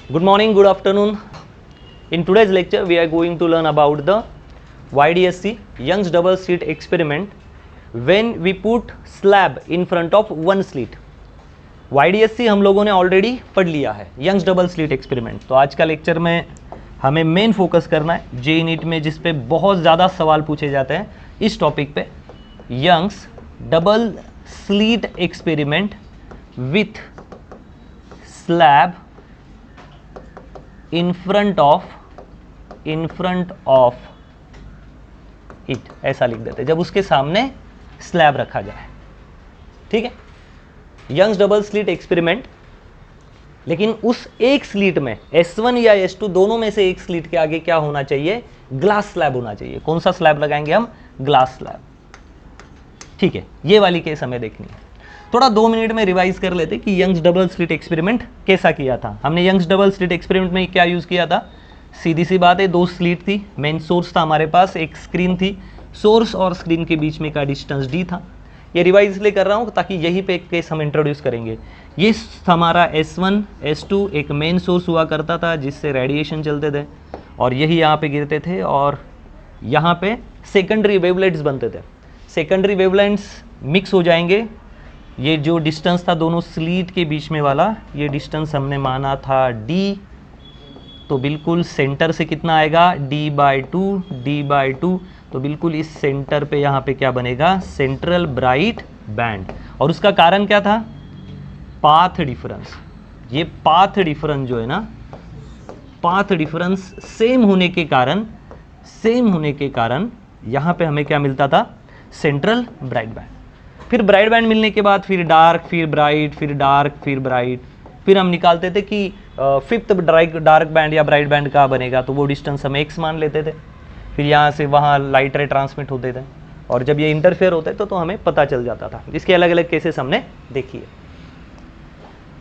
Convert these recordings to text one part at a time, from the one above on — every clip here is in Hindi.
Good morning, good afternoon. In today's lecture, we are going to learn about the YDSC Young's double slit experiment when we put slab in front of one slit. YDSC हम लोगों ने ऑलरेडी पढ़ लिया है, यंग्स डबल स्लिट एक्सपेरिमेंट। तो आज का लेक्चर में हमें मेन फोकस करना है जेईई नीट में, जिस पे बहुत ज़्यादा सवाल पूछे जाते हैं इस टॉपिक पे, Young's double slit experiment with slab in front of it, ऐसा लिख देते जब उसके सामने स्लैब रखा जाए। ठीक है, यंग्स डबल स्लिट एक्सपेरिमेंट। लेकिन उस एक स्लिट में S1 या S2 दोनों में से एक स्लिट के आगे क्या होना चाहिए? ग्लास स्लैब होना चाहिए। कौन सा स्लैब लगाएंगे हम? Glass slab. ठीक है, ये वाली केस हमें देखनी है। थोड़ा 2 मिनट में रिवाइज कर लेते कि यंग्स डबल स्लिट एक्सपेरिमेंट कैसा किया था। हमने यंग्स डबल स्लिट एक्सपेरिमेंट में क्या यूज़ किया था? सीधी सी बात है, 2 स्लिट थी, मेन सोर्स था हमारे पास, एक स्क्रीन थी, सोर्स और स्क्रीन के बीच में का डिस्टेंस d था। ये रिवाइज इसलिए कर रहा हूँ ताकि यहीं पे एक केस हम इंट्रोड्यूस करेंगे। ये हमारा S1 S2 एक मेन सोर्स हुआ करता था जिससे रेडिएशन चलते थे और यही यहाँ पे गिरते थे और यहाँ पे सेकेंडरी वेवलेट्स बनते थे। सेकेंडरी वेवलेट्स मिक्स हो जाएंगे। ये जो डिस्टेंस था दोनों स्लीट के बीच में वाला, ये डिस्टेंस हमने माना था d, तो बिल्कुल सेंटर से कितना आएगा? d/2 तो बिल्कुल इस सेंटर पे यहाँ पे क्या बनेगा? Central bright band. और उसका कारण क्या था? Path difference. ये पाथ डिफरेंस जो है ना, पाथ डिफरेंस सेम होने के कारण यहाँ पे हमें क्या मिलता था? Central bright band. फिर ब्राइट बैंड मिलने के बाद फिर डार्क, फिर ब्राइट, फिर डार्क, फिर ब्राइट। फिर हम निकालते थे कि फिफ्थ डार्क बैंड या ब्राइट बैंड कहाँ बनेगा, तो वो डिस्टेंस हम x मान लेते थे। फिर यहाँ से वहाँ लाइट रे ट्रांसमिट होते थे और जब ये इंटरफेयर होते तो हमें पता चल जाता था। इसके अलग अलग केसेस हमने देखी है।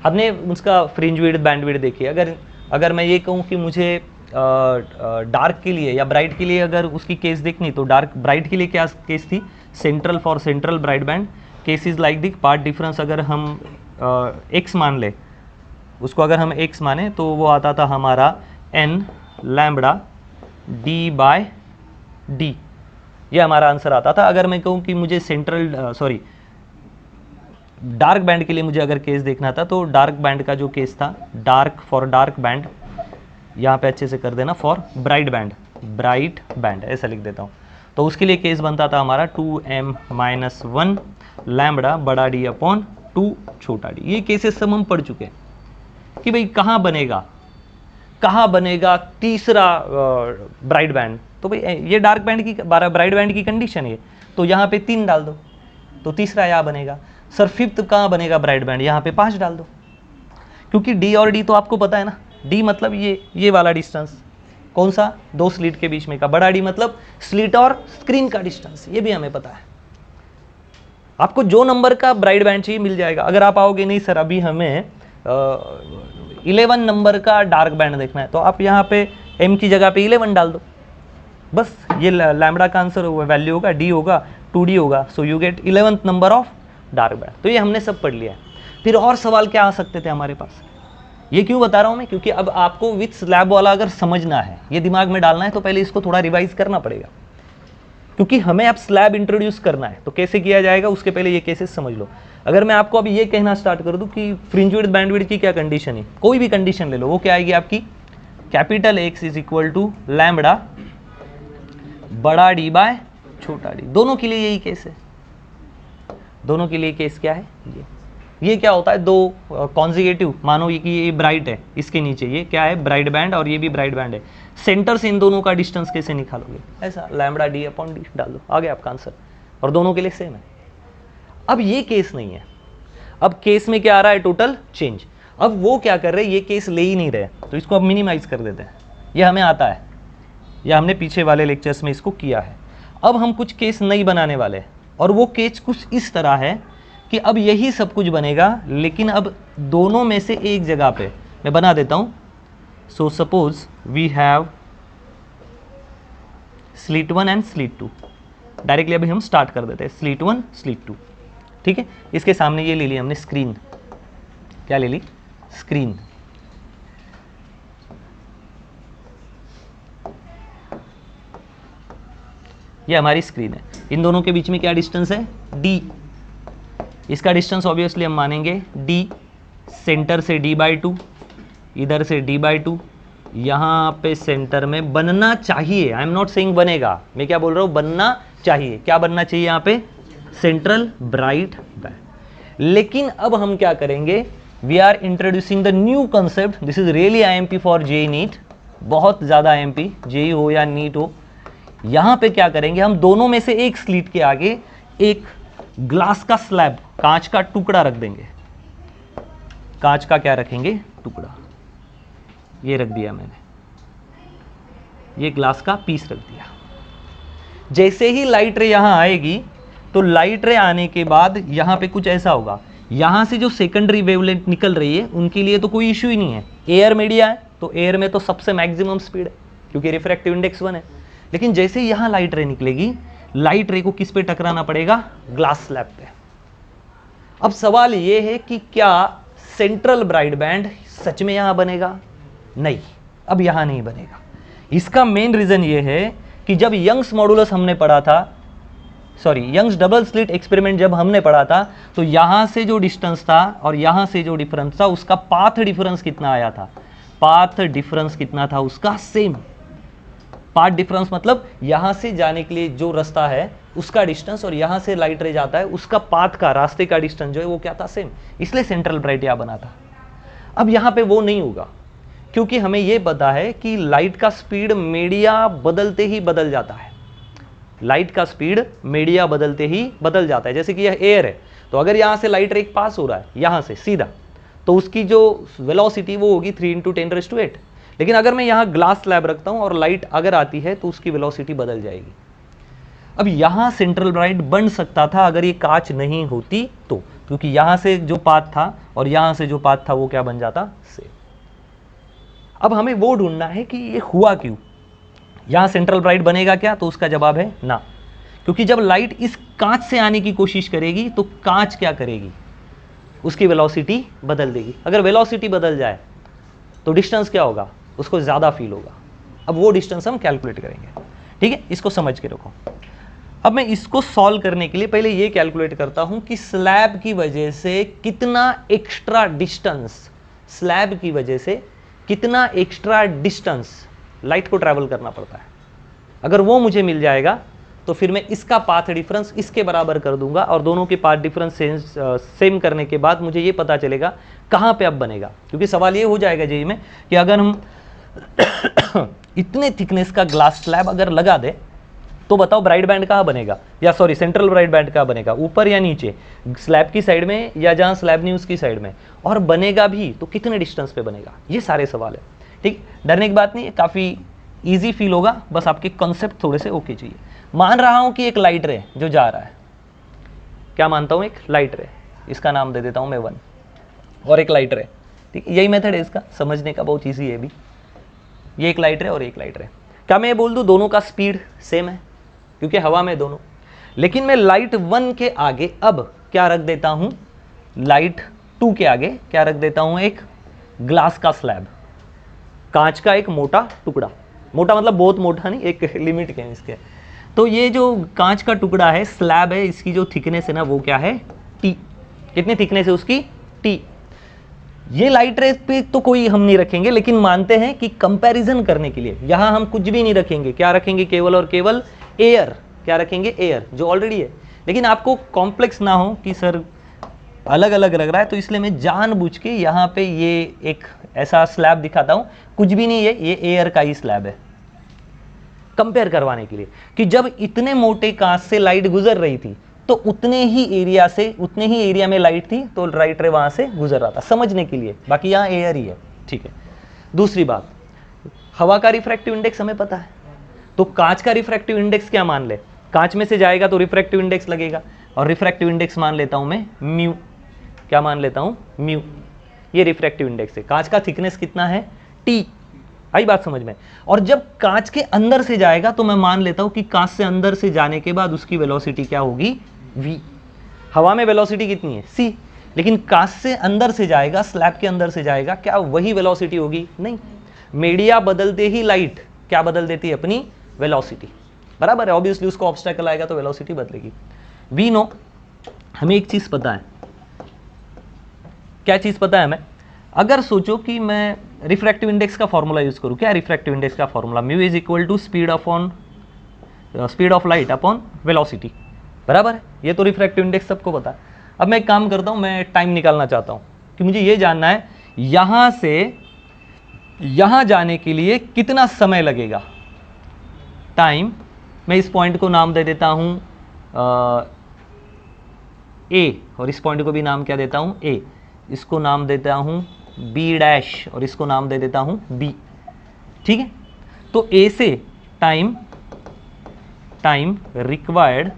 हमने उसका फ्रिंज विड्थ, बैंड विड्थ देखी है। अगर मैं ये कहूँ कि मुझे डार्क के लिए या ब्राइट के लिए अगर उसकी केस देखनी, तो ब्राइट के लिए क्या केस थी? Central for central bright band case is like the path difference. अगर हम x मान ले, उसको अगर हम x माने तो वो आता था हमारा n लैम्बडा d/d, ये हमारा आंसर आता था। अगर मैं कहूँ कि मुझे डार्क बैंड के लिए मुझे अगर केस देखना था, तो डार्क बैंड का जो केस था, डार्क फॉर डार्क बैंड, यहाँ पे अच्छे से कर देना, फॉर ब्राइट बैंड ऐसा लिख देता हूँ। तो उसके लिए केस बनता था हमारा 2m-1 लैम्बडा बड़ा d/2 छोटा d। ये केसेस सब हम पढ़ चुके हैं कि भाई कहाँ बनेगा तीसरा ब्राइट बैंड। तो भाई ये डार्क बैंड की ब्राइट बैंड की कंडीशन है, तो यहाँ पे 3 डाल दो तो तीसरा यहाँ बनेगा। सर फिफ्थ कहाँ बनेगा ब्राइट बैंड? यहाँ पे 5 डाल दो, क्योंकि d और d तो आपको पता है ना। d मतलब ये वाला डिस्टेंस, कौन सा? 2 स्लिट के बीच में का। बड़ा d मतलब स्लिट और स्क्रीन का डिस्टेंस, ये भी हमें पता है। आपको जो नंबर का ब्राइट बैंड चाहिए मिल जाएगा। अगर आप आओगे नहीं सर अभी हमें 11 नंबर का डार्क बैंड देखना है, तो आप यहाँ पे m की जगह पे 11 डाल दो, बस। ये लैम्बडा का आंसर वैल्यू होगा, d होगा 2d होगा, so you get 11th number of dark band. तो ये हमने सब पढ़ लिया है। फिर और सवाल क्या आ सकते थे हमारे पास? ये क्यों बता रहा हूँ मैं? क्योंकि अब आपको विथ स्लैब वाला अगर समझना है, ये दिमाग में डालना है, तो पहले इसको थोड़ा रिवाइज करना पड़ेगा, क्योंकि हमें अब स्लैब इंट्रोड्यूस करना है। तो कैसे किया जाएगा उसके पहले ये केसेस समझ लो। अगर मैं आपको अभी ये कहना स्टार्ट कर दूं कि फ्रिंज विड्थ, बैंड विड्थ की क्या कंडीशन है, कोई भी कंडीशन ले लो, वो क्या आएगी आपकी? Capital X is equal to lambda बड़ा d/छोटा d। दोनों के लिए यही केस है। दोनों के लिए केस क्या है? ये क्या होता है? 2 कॉन्जिगेटिव, मानो ये कि ये ब्राइट है, इसके नीचे ये क्या है? ब्राइट बैंड, और ये भी ब्राइट बैंड है। सेंटर से इन दोनों का डिस्टेंस कैसे निकालोगे? ऐसा लैम्बडा d/d डाल दो, आ गया आपका आंसर। और दोनों के लिए सेम है। अब ये केस नहीं है, अब केस में क्या आ रहा है? Total change. अब वो क्या कर रहे हैं? ये केस ले ही नहीं रहे, तो इसको अब मिनिमाइज कर देते हैं। ये हमें आता है, या हमने पीछे वाले लेक्चर्स में इसको किया है। अब हम कुछ केस नहीं बनाने वाले हैं, और वो केस कुछ इस तरह है कि अब यही सब कुछ बनेगा, लेकिन अब दोनों में से एक जगह पे मैं बना देता हूं। So suppose we have slit 1 and slit 2। Directly अभी हम स्टार्ट कर देते हैं, स्लिट 1 स्लिट 2। ठीक है, इसके सामने ये ले ली हमने स्क्रीन। क्या ले ली? स्क्रीन। ये हमारी स्क्रीन है, इन दोनों के बीच में क्या डिस्टेंस है, d। इसका डिस्टेंस ऑब्वियसली हम मानेंगे d, सेंटर से d/2, इधर से d/2, यहाँ पे सेंटर में बनना चाहिए, आई एम नॉट सेइंग बनेगा, मैं क्या बोल रहा हूँ, बनना चाहिए। क्या बनना चाहिए यहाँ पे, सेंट्रल ब्राइट बैंड। लेकिन अब हम क्या करेंगे, we are introducing the new concept, this is really IMP for JEE NEET, बहुत ज़्यादा IMP, जेई हो या नीट हो। यहाँ पे क्या करेंगे, हम दोनों में से एक स्लिट के आगे एक ग्लास का स्लैब, कांच का टुकड़ा रख देंगे। कांच का क्या रखेंगे, टुकड़ा, ये रख दिया मैंने, ये ग्लास का पीस रख दिया। जैसे ही लाइट रे यहां आएगी तो लाइट रे आने के बाद यहां पे कुछ ऐसा होगा, यहां से जो सेकेंडरी वेवलेंथ निकल रही है उनके लिए तो कोई इश्यू ही नहीं है, एयर मीडिया है तो एयर में तो सबसे मैक्सिमम स्पीड है क्योंकि रिफ्रैक्टिव इंडेक्स 1 है। लेकिन जैसे ही यहां लाइट रे निकलेगी, लाइट रे को किस पे टकराना पड़ेगा, ग्लास स्लैब पे। अब सवाल ये है कि क्या सेंट्रल ब्राइट बैंड सच में यहां बनेगा, नहीं, अब यहां नहीं बनेगा। इसका मेन रीजन ये है कि जब यंग्स मॉडुलस हमने पढ़ा था, sorry Young's double slit experiment जब हमने पढ़ा था, तो यहां से जो डिस्टेंस था और यहां से जो डिफरेंस था उसका पाथ डिफरेंस कितना आया था, पाथ डिफरेंस कितना था उसका सेम। पाथ डिफरेंस मतलब यहां से जाने के लिए जो रास्ता है उसका डिस्टेंस और यहां से लाइट रे जाता है उसका पाथ का, रास्ते का डिस्टेंस जो है वो क्या था, सेम। इसलिए सेंट्रल ब्राइट यहां बना था। अब यहां पे वो नहीं होगा क्योंकि हमें यह पता है कि लाइट का स्पीड मीडिया बदलते ही बदल जाता है, लाइट का स्पीड मीडिया बदलते ही बदल जाता है। जैसे कि यह एयर है, तो अगर यहां से लाइट रे पास हो रहा है यहां से सीधा, तो उसकी जो वेलोसिटी वो होगी 3 × 10⁸। लेकिन अगर मैं यहां ग्लास स्लैब रखता हूं और लाइट अगर आती है तो उसकी वेलोसिटी बदल जाएगी। अब यहां सेंट्रल ब्राइट बन सकता था अगर ये कांच नहीं होती तो, क्योंकि यहां से जो पाथ था और यहां से जो पाथ था वो क्या बन जाता, सेम। अब हमें वो ढूंढना है कि ये हुआ क्यों, यहां सेंट्रल ब्राइट बनेगा क्या, तो उसका जवाब है ना, क्योंकि जब लाइट इस कांच से आने की कोशिश करेगी तो कांच क्या करेगी, उसकी वेलोसिटी बदल देगी। अगर वेलोसिटी बदल जाए तो डिस्टेंस क्या होगा, उसको ज़्यादा फील होगा। अब वो डिस्टेंस हम कैलकुलेट करेंगे, ठीक है, इसको समझ के रखो। अब मैं इसको सॉल्व करने के लिए पहले ये कैलकुलेट करता हूं कि स्लैब की वजह से कितना एक्स्ट्रा डिस्टेंस, स्लैब की वजह से कितना एक्स्ट्रा डिस्टेंस लाइट को ट्रैवल करना पड़ता है। अगर वो मुझे मिल जाएगा तो फिर मैं इसका पाथ डिफरेंस इसके बराबर कर दूंगा और दोनों के पाथ डिफरेंस सेम करने के बाद मुझे ये पता चलेगा कहाँ पे अब बनेगा। क्योंकि सवाल ये हो जाएगा जेई में कि अगर हम इतने थिकनेस का ग्लास स्लैब अगर लगा दे तो बताओ ब्राइट बैंड कहाँ बनेगा, या सॉरी सेंट्रल ब्राइट बैंड कहाँ बनेगा, ऊपर या नीचे, स्लैब की साइड में या जहाँ स्लैब नहीं उसकी साइड में, और बनेगा भी तो कितने डिस्टेंस पे बनेगा, ये सारे सवाल है। ठीक, डरने की बात नहीं है, काफ़ी ईजी फील होगा, बस आपके कॉन्सेप्ट थोड़े से ओके चाहिए। मान रहा हूँ कि एक लाइट रे जो जा रहा है, क्या मानता हूँ, एक लाइट रे, इसका नाम दे देता हूँ मैं 1, और एक लाइट रे, ठीक, यही मेथड है इसका समझने का, बहुत ईजी है भी। ये एक लाइट रे और एक लाइट रे, क्या मैं ये बोल दूँ दोनों का स्पीड सेम है क्योंकि हवा में दोनों, लेकिन मैं लाइट 1 के आगे अब क्या रख देता हूं, लाइट 2 के आगे क्या रख देता हूं, एक ग्लास का स्लैब, कांच का एक मोटा टुकड़ा, मोटा मतलब बहुत मोटा नहीं, एक लिमिट के इसके। तो ये जो कांच का टुकड़ा है, स्लैब है, इसकी जो थिकनेस है ना वो क्या है, टी। कितनी थिकनेस है उसकी, टी। ये लाइट रे पे तो कोई हम नहीं रखेंगे, लेकिन मानते हैं कि कंपैरिजन करने के लिए यहां हम कुछ भी नहीं रखेंगे, क्या रखेंगे, केवल और केवल एयर, क्या रखेंगे, एयर, जो ऑलरेडी है। लेकिन आपको कॉम्प्लेक्स ना हो कि सर अलग अलग लग रहा है, तो इसलिए मैं जानबूझ के यहाँ पे ये एक ऐसा स्लैब दिखाता हूँ, कुछ भी नहीं है, ये एयर का ही स्लैब है, कंपेयर करवाने के लिए कि जब इतने मोटे कांच से लाइट गुजर रही थी तो उतने ही एरिया से, उतने ही एरिया में लाइट थी तो लाइट रे वहां से गुजर रहा था, समझने के लिए, बाकी यहाँ एयर ही है, ठीक है। दूसरी बात, हवा का रिफ्रैक्टिव इंडेक्स हमें पता है, तो कांच का रिफ्रैक्टिव इंडेक्स क्या मान ले, कांच में से जाएगा तो रिफ्रैक्टिव इंडेक्स लगेगा, और रिफ्रैक्टिव इंडेक्स मान लेता हूं मैं म्यू, क्या मान लेता हूं, म्यू, ये रिफ्रैक्टिव इंडेक्स है। कांच का थिकनेस कितना है, टी, आई बात समझ में। और जब कांच के अंदर से जाएगा तो मैं मान लेता हूं कि कांच से अंदर से जाने के बाद उसकी वेलोसिटी क्या होगी, v। हवा में वेलोसिटी कितनी है, c, लेकिन कांच से अंदर से जाएगा, स्लैब के अंदर से जाएगा, क्या वही वेलोसिटी होगी, नहीं। मीडिया बदलते ही लाइट क्या बदल देती है, अपनी वेलोसिटी। बराबर है, ऑब्वियसली उसको ऑब्स्टेकल आएगा तो वेलोसिटी बदलेगी। वी नो, हमें एक चीज पता है, क्या चीज पता है हमें? अगर सोचो कि मैं रिफ्रैक्टिव इंडेक्स का फॉर्मूला यूज करूं, क्या रिफ्रैक्टिव इंडेक्स का formula? Mu is equal to speed of light upon velocity, बराबर है। ये तो रिफ्रैक्टिव इंडेक्स सबको पता है। अब मैं एक काम करता हूं, मैं टाइम निकालना चाहता हूं कि मुझे ये जानना है यहां से यहां जाने के लिए कितना समय लगेगा, टाइम। मैं इस पॉइंट को नाम दे देता हूं ए, और इस पॉइंट को भी नाम क्या देता हूं? ए। इसको नाम देता हूं बी डैश, और इसको नाम दे देता हूं बी, ठीक है। तो ए से time required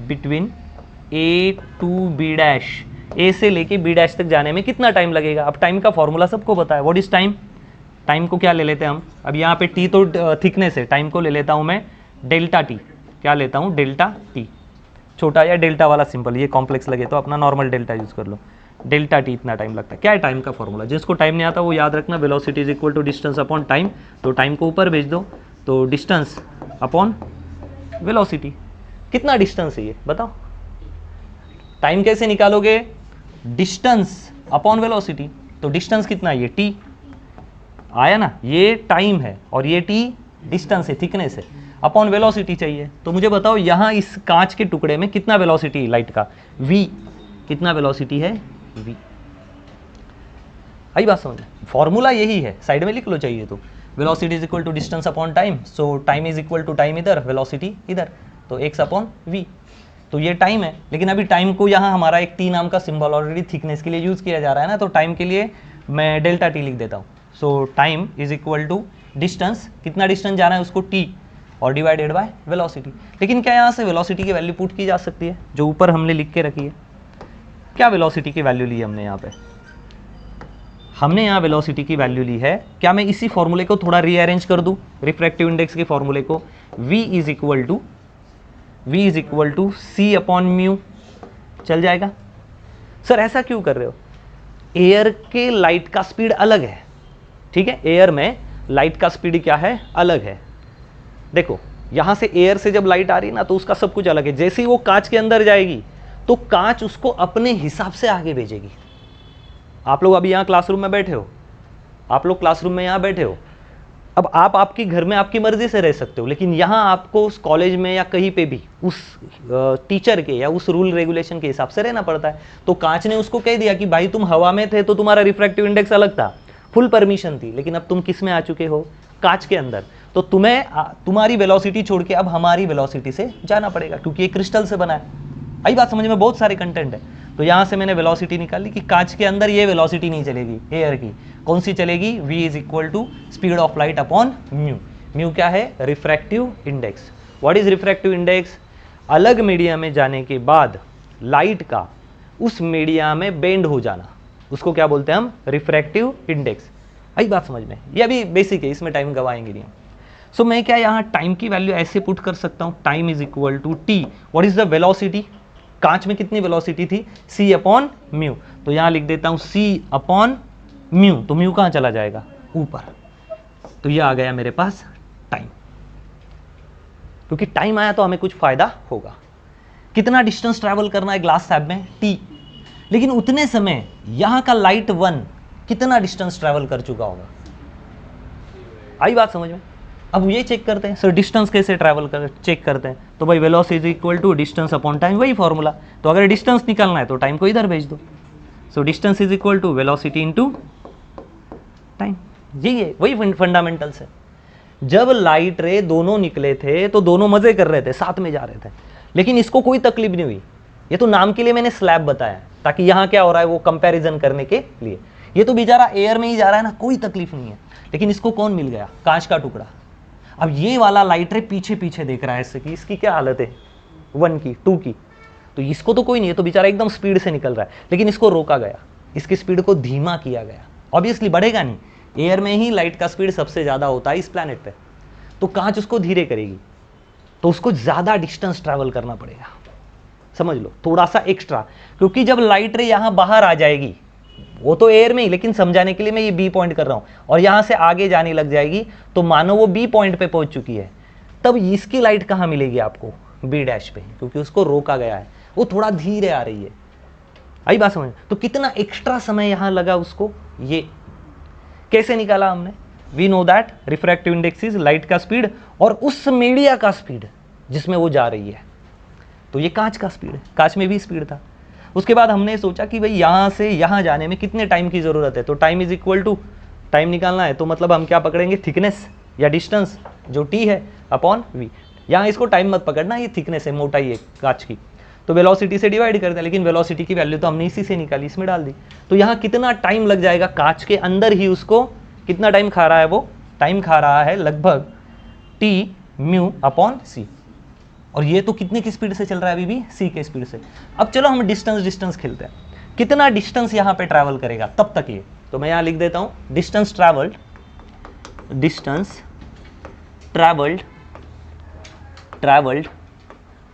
between A to B dash, A से लेके बी डैश तक जाने में कितना टाइम लगेगा? अब टाइम का फॉर्मूला सबको पता है, व्हाट इज टाइम? टाइम को क्या ले लेते हैं हम? अब यहाँ पे टी तो थिकनेस है, टाइम को ले लेता हूँ मैं डेल्टा टी। क्या लेता हूँ? डेल्टा टी, छोटा या डेल्टा वाला सिंपल, ये कॉम्प्लेक्स लगे तो अपना नॉर्मल डेल्टा यूज कर लो। डेल्टा टी इतना टाइम लगता है। क्या है टाइम का फॉर्मूला? जिसको टाइम नहीं आता वो याद रखना, velocity is equal to distance upon time. तो टाइम को ऊपर भेज दो, तो डिस्टेंस अपॉन वेलोसिटी। कितना डिस्टेंस है ये बताओ? टाइम कैसे निकालोगे? Distance upon velocity. तो डिस्टेंस कितना है? ये टी आया ना, ये टाइम है और ये टी डिस्टेंस है, थिकनेस है, अपॉन वेलोसिटी चाहिए। तो मुझे बताओ यहाँ इस कांच के टुकड़े में कितना वेलोसिटी है लाइट का? v। कितना वेलोसिटी है? v। आई बात समझ? फॉर्मूला यही है, साइड में लिख लो चाहिए तो। Velocity is equal to distance upon time, so time is equal to time इधर, वेलोसिटी इधर, तो x अपॉन v। तो ये टाइम है, लेकिन अभी टाइम को यहाँ हमारा एक टी नाम का सिंबल ऑलरेडी थिकनेस के लिए यूज किया जा रहा है ना, तो टाइम के लिए मैं डेल्टा टी लिख देता हूँ। So time is equal to distance, कितना डिस्टेंस जाना है उसको? t, और डिवाइडेड बाय वेलोसिटी। लेकिन क्या यहाँ से वेलोसिटी की वैल्यू पुट की जा सकती है, जो ऊपर हमने लिख के रखी है? क्या वेलोसिटी की वैल्यू ली हमने यहाँ पे? हमने यहाँ वेलोसिटी की वैल्यू ली है, क्या मैं इसी फॉर्मूले को थोड़ा रीअरेंज कर दूँ, रिफ्रैक्टिव इंडेक्स के फॉर्मूले को? v is equal to C upon mu, चल जाएगा? सर ऐसा क्यों कर रहे हो? एयर के लाइट का स्पीड अलग है, ठीक है। एयर में लाइट का स्पीड क्या है? अलग है। देखो यहां से एयर से जब लाइट आ रही है ना, तो उसका सब कुछ अलग है। जैसे ही वो कांच के अंदर जाएगी तो कांच उसको अपने हिसाब से आगे भेजेगी। आप लोग अभी यहाँ क्लासरूम में बैठे हो, आप लोग क्लासरूम में यहाँ बैठे हो, अब आप आपके घर में आपकी मर्जी से रह सकते हो, लेकिन यहाँ आपको उस कॉलेज में या कहीं पे भी उस टीचर के या उस रूल रेगुलेशन के हिसाब से रहना पड़ता है। तो कांच ने उसको कह दिया कि भाई तुम हवा में थे तो तुम्हारा रिफ्रैक्टिव इंडेक्स अलग था, फुल परमिशन थी, लेकिन अब तुम किस में आ चुके हो? कांच के अंदर। तो तुम्हें तुम्हारी वेलोसिटी छोड़ के अब हमारी वेलोसिटी से जाना पड़ेगा, क्योंकि ये क्रिस्टल से बना है। आई बात समझ में? बहुत सारे कंटेंट है। तो यहाँ से मैंने वेलोसिटी निकाली कि कांच के अंदर ये वेलोसिटी नहीं चलेगी एयर की। कौन सी चलेगी? v is equal to speed of light upon mu. Mu क्या है? Refractive index. What is refractive index? अलग मीडिया में जाने के बाद लाइट का उस मीडिया में बेंड हो जाना, उसको क्या बोलते हैं हम? Refractive index. आई बात समझ में? ये अभी बेसिक है, इसमें टाइम गवाएंगे नहीं। सो मैं क्या यहाँ टाइम की वैल्यू ऐसे पुट कर सकता हूँ, time is equal to T. What is the velocity? कांच में कितनी वेलोसिटी थी? c upon mu. तो यहाँ लिख देता हूँ c अपॉन म्यू। तो म्यू कहाँ चला जाएगा? ऊपर। तो ये आ गया मेरे पास टाइम। क्योंकि टाइम आया तो हमें कुछ फायदा होगा। कितना डिस्टेंस ट्रैवल करना है ग्लास स्लैब में? t। लेकिन उतने समय यहाँ का लाइट 1 कितना डिस्टेंस ट्रैवल कर चुका होगा? आई बात समझ में? अब ये चेक करते हैं सर, डिस्टेंस कैसे ट्रैवल कर चेक करते हैं? तो भाई velocity is equal to distance upon time, वही फॉर्मूला। तो अगर डिस्टेंस निकालना है तो टाइम को इधर भेज दो। So distance is equal to velocity into time. यही है, वही फंडामेंटल्स है। जब लाइट रे दोनों निकले थे तो दोनों मजे कर रहे थे, साथ में जा रहे थे, लेकिन इसको कोई तकलीफ नहीं हुई। ये तो नाम के लिए मैंने स्लैब बताया, ताकि यहाँ क्या हो रहा है वो कंपैरिजन करने के लिए। ये तो बेचारा एयर में ही जा रहा है ना, कोई तकलीफ नहीं है। लेकिन इसको कौन मिल गया? कांच का टुकड़ा। अब ये वाला लाइट रे पीछे पीछे देख रहा है इससे कि इसकी क्या हालत है, 1 की 2 की। तो इसको तो कोई नहीं है, तो बेचारा एकदम स्पीड से निकल रहा है, लेकिन इसको रोका गया, इसकी स्पीड को धीमा किया गया। ऑब्वियसली बढ़ेगा नहीं, एयर में ही लाइट का स्पीड सबसे ज़्यादा होता है इस प्लैनेट पे। तो कांच उसको धीरे करेगी, तो उसको ज़्यादा डिस्टेंस ट्रैवल करना पड़ेगा। समझ लो, थोड़ा सा एक्स्ट्रा, क्योंकि जब लाइट रे यहाँ बाहर आ जाएगी वो तो एयर में ही, लेकिन समझाने के लिए मैं ये बी पॉइंट कर रहा हूँ, और यहाँ से आगे जाने लग जाएगी तो मानो वो बी पॉइंट पे पहुंच चुकी है, तब इसकी लाइट कहाँ मिलेगी आपको? बी डैश पे, क्योंकि उसको रोका गया है, वो थोड़ा धीरे आ रही है। आई बात समझ? तो कितना एक्स्ट्रा समय यहाँ लगा उसको, ये कैसे निकाला हमने? We know that refractive index is light का स्पीड और उस मीडिया का स्पीड जिसमें वो जा रही है। तो ये कांच का स्पीड है, कांच में भी स्पीड था। उसके बाद हमने सोचा कि भाई यहाँ से यहाँ जाने में कितने टाइम की ज़रूरत है, तो time is equal to, time निकालना है तो मतलब हम क्या पकड़ेंगे? थिकनेस या डिस्टेंस जो टी है अपॉन वी। यहाँ इसको टाइम मत पकड़ना, ये थिकनेस है, मोटाई है कांच की, तो वेलोसिटी से डिवाइड कर दें, लेकिन वेलोसिटी की वैल्यू तो हमने इसी से निकाली, इसमें डाल दी। तो यहाँ कितना टाइम लग जाएगा? कांच के अंदर ही उसको कितना टाइम खा रहा है? वो टाइम खा रहा है लगभग टी म्यू अपॉन सी, और ये तो कितने की स्पीड से चल रहा है? अभी भी सी के स्पीड से। अब चलो हम डिस्टेंस खेलते हैं, कितना डिस्टेंस यहाँ पे ट्रैवल करेगा तब तक ये, तो मैं यहाँ लिख देता हूँ डिस्टेंस ट्रैवल्ड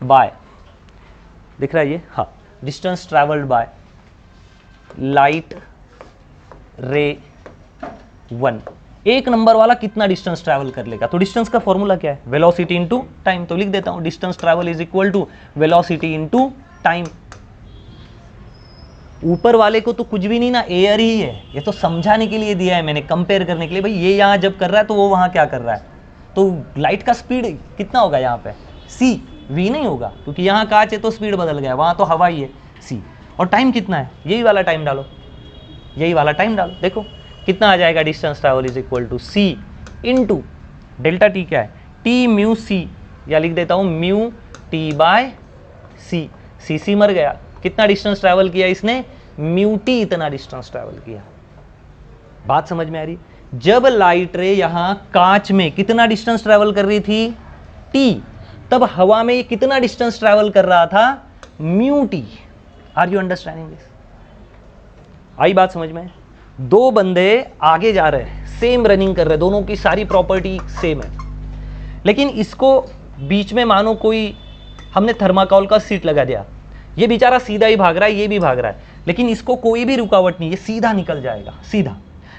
बाय, दिख रहा है ये? हाँ, डिस्टेंस ट्रैवल्ड बाय लाइट रे 1, एक नंबर वाला कितना डिस्टेंस ट्रैवल कर लेगा? तो डिस्टेंस का फॉर्मूला क्या है? वेलोसिटी इनटू टाइम, तो लिख देता हूं distance travel is equal to velocity into time. ऊपर वाले को तो कुछ भी नहीं ना, एयर ही है, ये तो समझाने के लिए दिया है मैंने, कंपेयर करने के लिए, भाई ये यहाँ जब कर रहा है तो वो वहाँ क्या कर रहा है, तो लाइट का स्पीड कितना होगा यहाँ पे? सी, वी नहीं होगा, क्योंकि यहाँ कांच है तो स्पीड बदल गया, वहाँ तो हवा ही है, सी। और टाइम कितना है? यही वाला टाइम डालो, यही वाला टाइम डालो, देखो कितना आ जाएगा? Distance travel is equal to c into delta t, क्या है? टी म्यू सी, या लिख देता हूँ mu t by c. C c मर गया, कितना डिस्टेंस ट्रैवल किया इसने? म्यू टी इतना डिस्टेंस ट्रैवल किया। बात समझ में आ रही? जब लाइट रे यहाँ कांच में कितना डिस्टेंस ट्रैवल कर रही थी? टी, तब हवा में कितना डिस्टेंस ट्रैवल कर रहा था? Mu T. Are you understanding this? आई बात समझ में? दो बंदे आगे जा रहे हैं, सेम रनिंग कर रहे हैं, दोनों की सारी प्रॉपर्टी सेम है, लेकिन इसको बीच में मानो कोई हमने थर्माकोल का सीट लगा दिया, ये बेचारा सीधा ही भाग रहा है, ये भी भाग रहा है, लेकिन इसको कोई भी रुकावट नहीं, ये सीधा निकल जाएगा सीधा,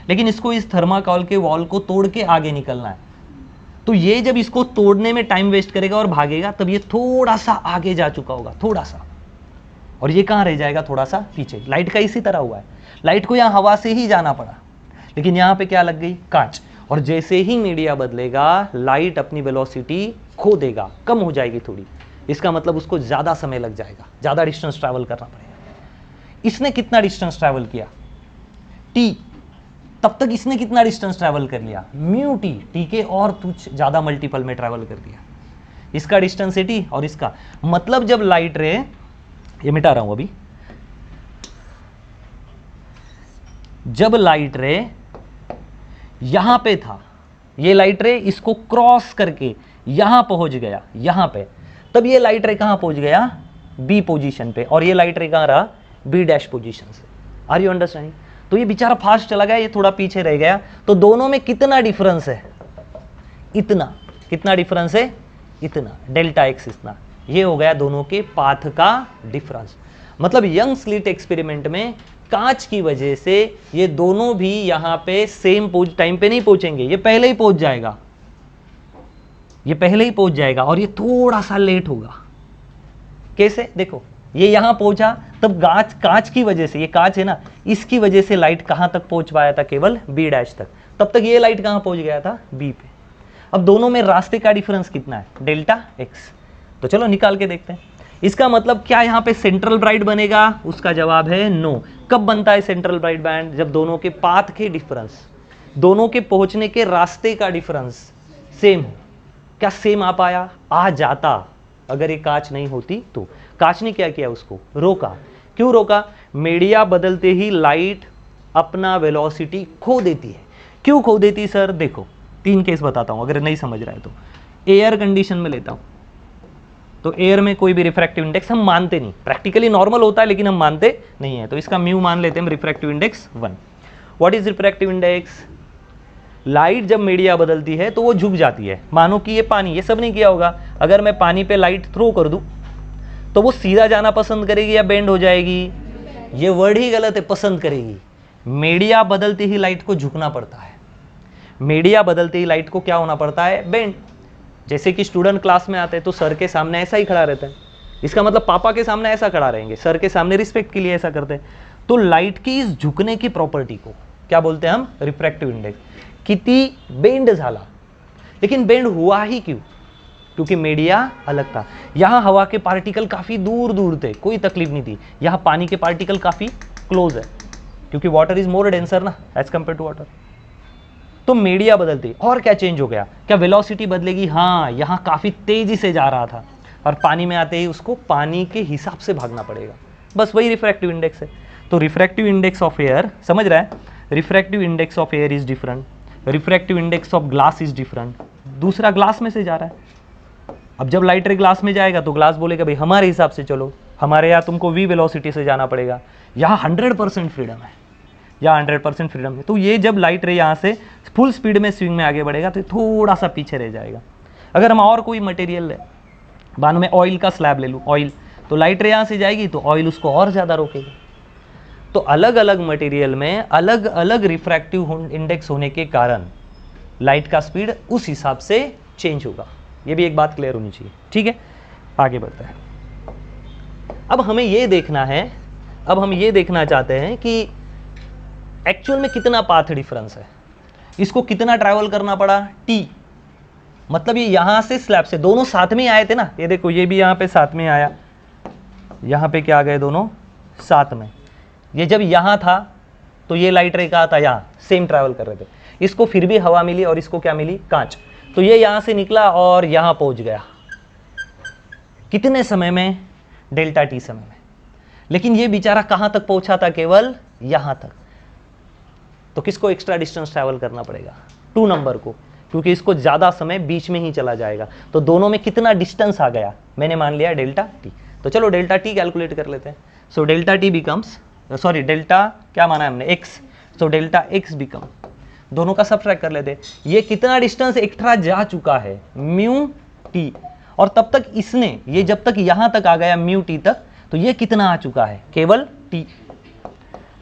लेकिन इसको इस थर्माकोल के वॉल को तोड़ के आगे निकलना है। तो ये जब इसको तोड़ने में टाइम वेस्ट करेगा और भागेगा, तब ये थोड़ा सा आगे जा चुका होगा, थोड़ा सा, और ये कहाँ रह जाएगा? थोड़ा सा पीछे। लाइट का इसी तरह हुआ है, लाइट को यहाँ हवा से ही जाना पड़ा, लेकिन यहाँ पे क्या लग गई? कांच। और जैसे ही मीडिया बदलेगा, लाइट अपनी वेलोसिटी खो देगा, कम हो जाएगी थोड़ी, इसका मतलब उसको ज़्यादा समय लग जाएगा, ज़्यादा डिस्टेंस ट्रैवल करना पड़ेगा। इसने कितना डिस्टेंस ट्रैवल किया? टी, तब तक इसने कितना डिस्टेंस ट्रैवल कर लिया? म्यू टी, टी के और कुछ ज़्यादा मल्टीपल में ट्रैवल कर दिया। इसका डिस्टेंस है टी और इसका, मतलब जब लाइट रे, ये मिटा रहा हूं अभी, जब लाइट रे यहां पे था, ये लाइट रे इसको क्रॉस करके यहां पहुंच गया, यहां पे, तब ये लाइट रे कहां पहुंच गया? बी पोजीशन पे, और ये लाइट रे कहां रहा? बी डैश पोजीशन से। Are you understanding? तो ये बेचारा फास्ट चला गया, ये थोड़ा पीछे रह गया, तो दोनों में कितना डिफरेंस है? इतना। कितना डिफरेंस है? इतना, डेल्टा एक्स इतना। ये हो गया दोनों के पाथ का डिफरेंस। मतलब यंग स्लिट एक्सपेरिमेंट में कांच की वजह से ये दोनों भी यहां पे सेम टाइम पे नहीं पहुंचेंगे, ये पहले ही पहुंच जाएगा, ये पहले ही पहुंच जाएगा, और ये थोड़ा सा लेट होगा। कैसे? देखो, ये यहां पहुंचा, तब कांच की वजह से, ये कांच है ना, इसकी वजह से लाइट कहां तक पहुंच पाया था? केवल बी डैश तक। तब तक ये लाइट कहां पहुंच गया था? बी पे। अब दोनों में रास्ते का डिफरेंस कितना है? Delta x. तो चलो निकाल के देखते हैं। इसका मतलब क्या यहाँ पे सेंट्रल ब्राइट बनेगा? उसका जवाब है नो। कब बनता है सेंट्रल ब्राइट बैंड? जब दोनों के पाथ के डिफरेंस, दोनों के पहुंचने के रास्ते का डिफरेंस सेम हो। क्या सेम आ पाया? आ जाता अगर ये कांच नहीं होती तो। कांच ने क्या किया? उसको रोका। क्यों रोका? मीडिया बदलते ही लाइट अपना वेलोसिटी खो देती है। क्यों खो देती सर? देखो, 3 केस बताता हूं अगर नहीं समझ रहा है तो। एयर कंडीशन में लेता हूं, तो एयर में कोई भी रिफ्रैक्टिव इंडेक्स हम मानते नहीं, प्रैक्टिकली नॉर्मल होता है लेकिन हम मानते नहीं है, तो इसका म्यू मान लेते हैं हम, refractive index 1। What is refractive index? Light जब मीडिया बदलती है तो वो झुक जाती है। मानो कि ये पानी, ये सब नहीं किया होगा, अगर मैं पानी पे लाइट थ्रो कर दूं तो वो सीधा जाना पसंद करेगी या बेंड हो जाएगी? ये वर्ड ही गलत है, पसंद करेगी। मीडिया बदलते ही लाइट को झुकना पड़ता है, मीडिया बदलते ही लाइट को क्या होना पड़ता है, बेंड। जैसे कि स्टूडेंट क्लास में आते हैं तो सर के सामने ऐसा ही खड़ा रहता है, इसका मतलब पापा के सामने ऐसा खड़ा रहेंगे, सर के सामने रिस्पेक्ट के लिए ऐसा करते हैं। तो लाइट की इस झुकने की प्रॉपर्टी को क्या बोलते हैं हम, रिफ्रैक्टिव इंडेक्स। किती बेंड झाला, लेकिन बेंड हुआ ही क्यों, क्योंकि मीडिया अलग था। यहाँ हवा के पार्टिकल काफी दूर दूर थे, कोई तकलीफ नहीं थी। यहाँ पानी के पार्टिकल काफी क्लोज है, क्योंकि वाटर इज मोर डेंसर ना एज कंपेयर टू वाटर। तो मीडिया बदलती और क्या चेंज हो गया, क्या वेलोसिटी बदलेगी, हाँ यहाँ काफी तेजी से जा रहा था और पानी में आते ही उसको पानी के हिसाब से भागना पड़ेगा, बस वही रिफ्रैक्टिव इंडेक्स है। तो रिफ्रैक्टिव इंडेक्स ऑफ एयर, समझ रहा है, refractive index of air is different, refractive index of glass is different. दूसरा ग्लास में से जा रहा है, अब जब लाइट रे ग्लास में जाएगा तो ग्लास बोलेगा भाई हमारे हिसाब से चलो, हमारे यहाँ तुमको v वेलोसिटी से जाना पड़ेगा। यहाँ 100% फ्रीडम है, यहाँ 100% फ्रीडम है। तो ये जब लाइट रे यहाँ से फुल स्पीड में स्विंग में आगे बढ़ेगा तो थोड़ा सा पीछे रह जाएगा। अगर हम और कोई मटेरियल ले, मान मैं ऑयल का स्लैब ले लूँ, ऑयल, तो लाइट रे यहाँ से जाएगी तो ऑयल उसको और ज़्यादा रोकेगा। तो अलग अलग मटेरियल में अलग अलग रिफ्रैक्टिव इंडेक्स होने के कारण लाइट का स्पीड उस हिसाब से चेंज होगा। ये भी एक बात क्लियर होनी चाहिए, ठीक है। आगे बढ़ते हैं। अब हमें ये देखना है, अब हम ये देखना चाहते हैं कि एक्चुअल में कितना पाथ डिफरेंस है, इसको कितना ट्रैवल करना पड़ा, टी। मतलब ये यहां से स्लैब से दोनों साथ में आए थे ना, ये देखो ये भी यहां पे साथ में आया, यहां पे क्या आ गए, दोनों साथ में। ये जब यहां था तो ये लाइट रे कहा था यहां, सेम ट्रैवल कर रहे थे, इसको फिर भी हवा मिली और इसको क्या मिली, कांच। तो ये यहां से निकला और यहां पहुंच गया, कितने समय में, डेल्टा टी समय में। लेकिन ये बेचारा कहां तक पहुंचा था, केवल यहां तक। तो किसको एक्स्ट्रा डिस्टेंस ट्रैवल करना पड़ेगा, 2 नंबर को, क्योंकि इसको ज्यादा समय बीच में ही चला जाएगा। तो दोनों में कितना डिस्टेंस आ गया, मैंने मान लिया डेल्टा टी। तो चलो डेल्टा टी कैलकुलेट कर लेते हैं। So delta T becomes, sorry delta क्या माना है हमने, x. So delta x become, दोनों का सब्ट्रैक्ट कर लेते हैं। ये कितना डिस्टेंस एक्स्ट्रा जा चुका है, म्यू टी, और तब तक इसने, ये जब तक यहां तक आ गया म्यू टी तक, तो ये कितना आ चुका है, केवल टी।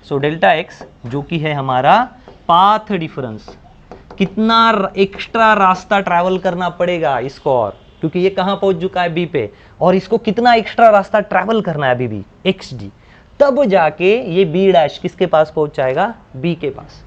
सो डेल्टा एक्स जो कि है हमारा पाथ डिफरेंस, कितना एक्स्ट्रा रास्ता ट्रैवल करना पड़ेगा इसको, और क्योंकि ये कहां पहुंच चुका है, बी पे, और इसको कितना एक्स्ट्रा रास्ता ट्रैवल करना है अभी भी, एक्स डी, तब जाके ये बी डैश किसके पास पहुंच जाएगा, बी के पास।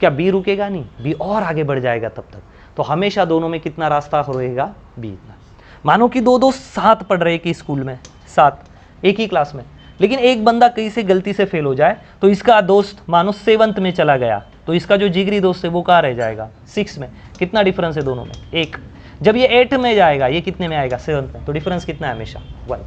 क्या बी रुकेगा, नहीं, बी और आगे बढ़ जाएगा तब तक। तो हमेशा दोनों में कितना रास्ता रहेगा, बी इतना। मानो कि दो साथ पढ़ रहे कि स्कूल में, साथ एक ही क्लास में, लेकिन एक बंदा कहीं से गलती से फेल हो जाए तो इसका दोस्त मानो 7th में चला गया, तो इसका जो जिगरी दोस्त है वो कहाँ रह जाएगा, 6 में। कितना डिफरेंस है दोनों में, 1। जब ये 8 में जाएगा, ये कितने में आएगा, 7th में। तो डिफरेंस कितना है, हमेशा 1।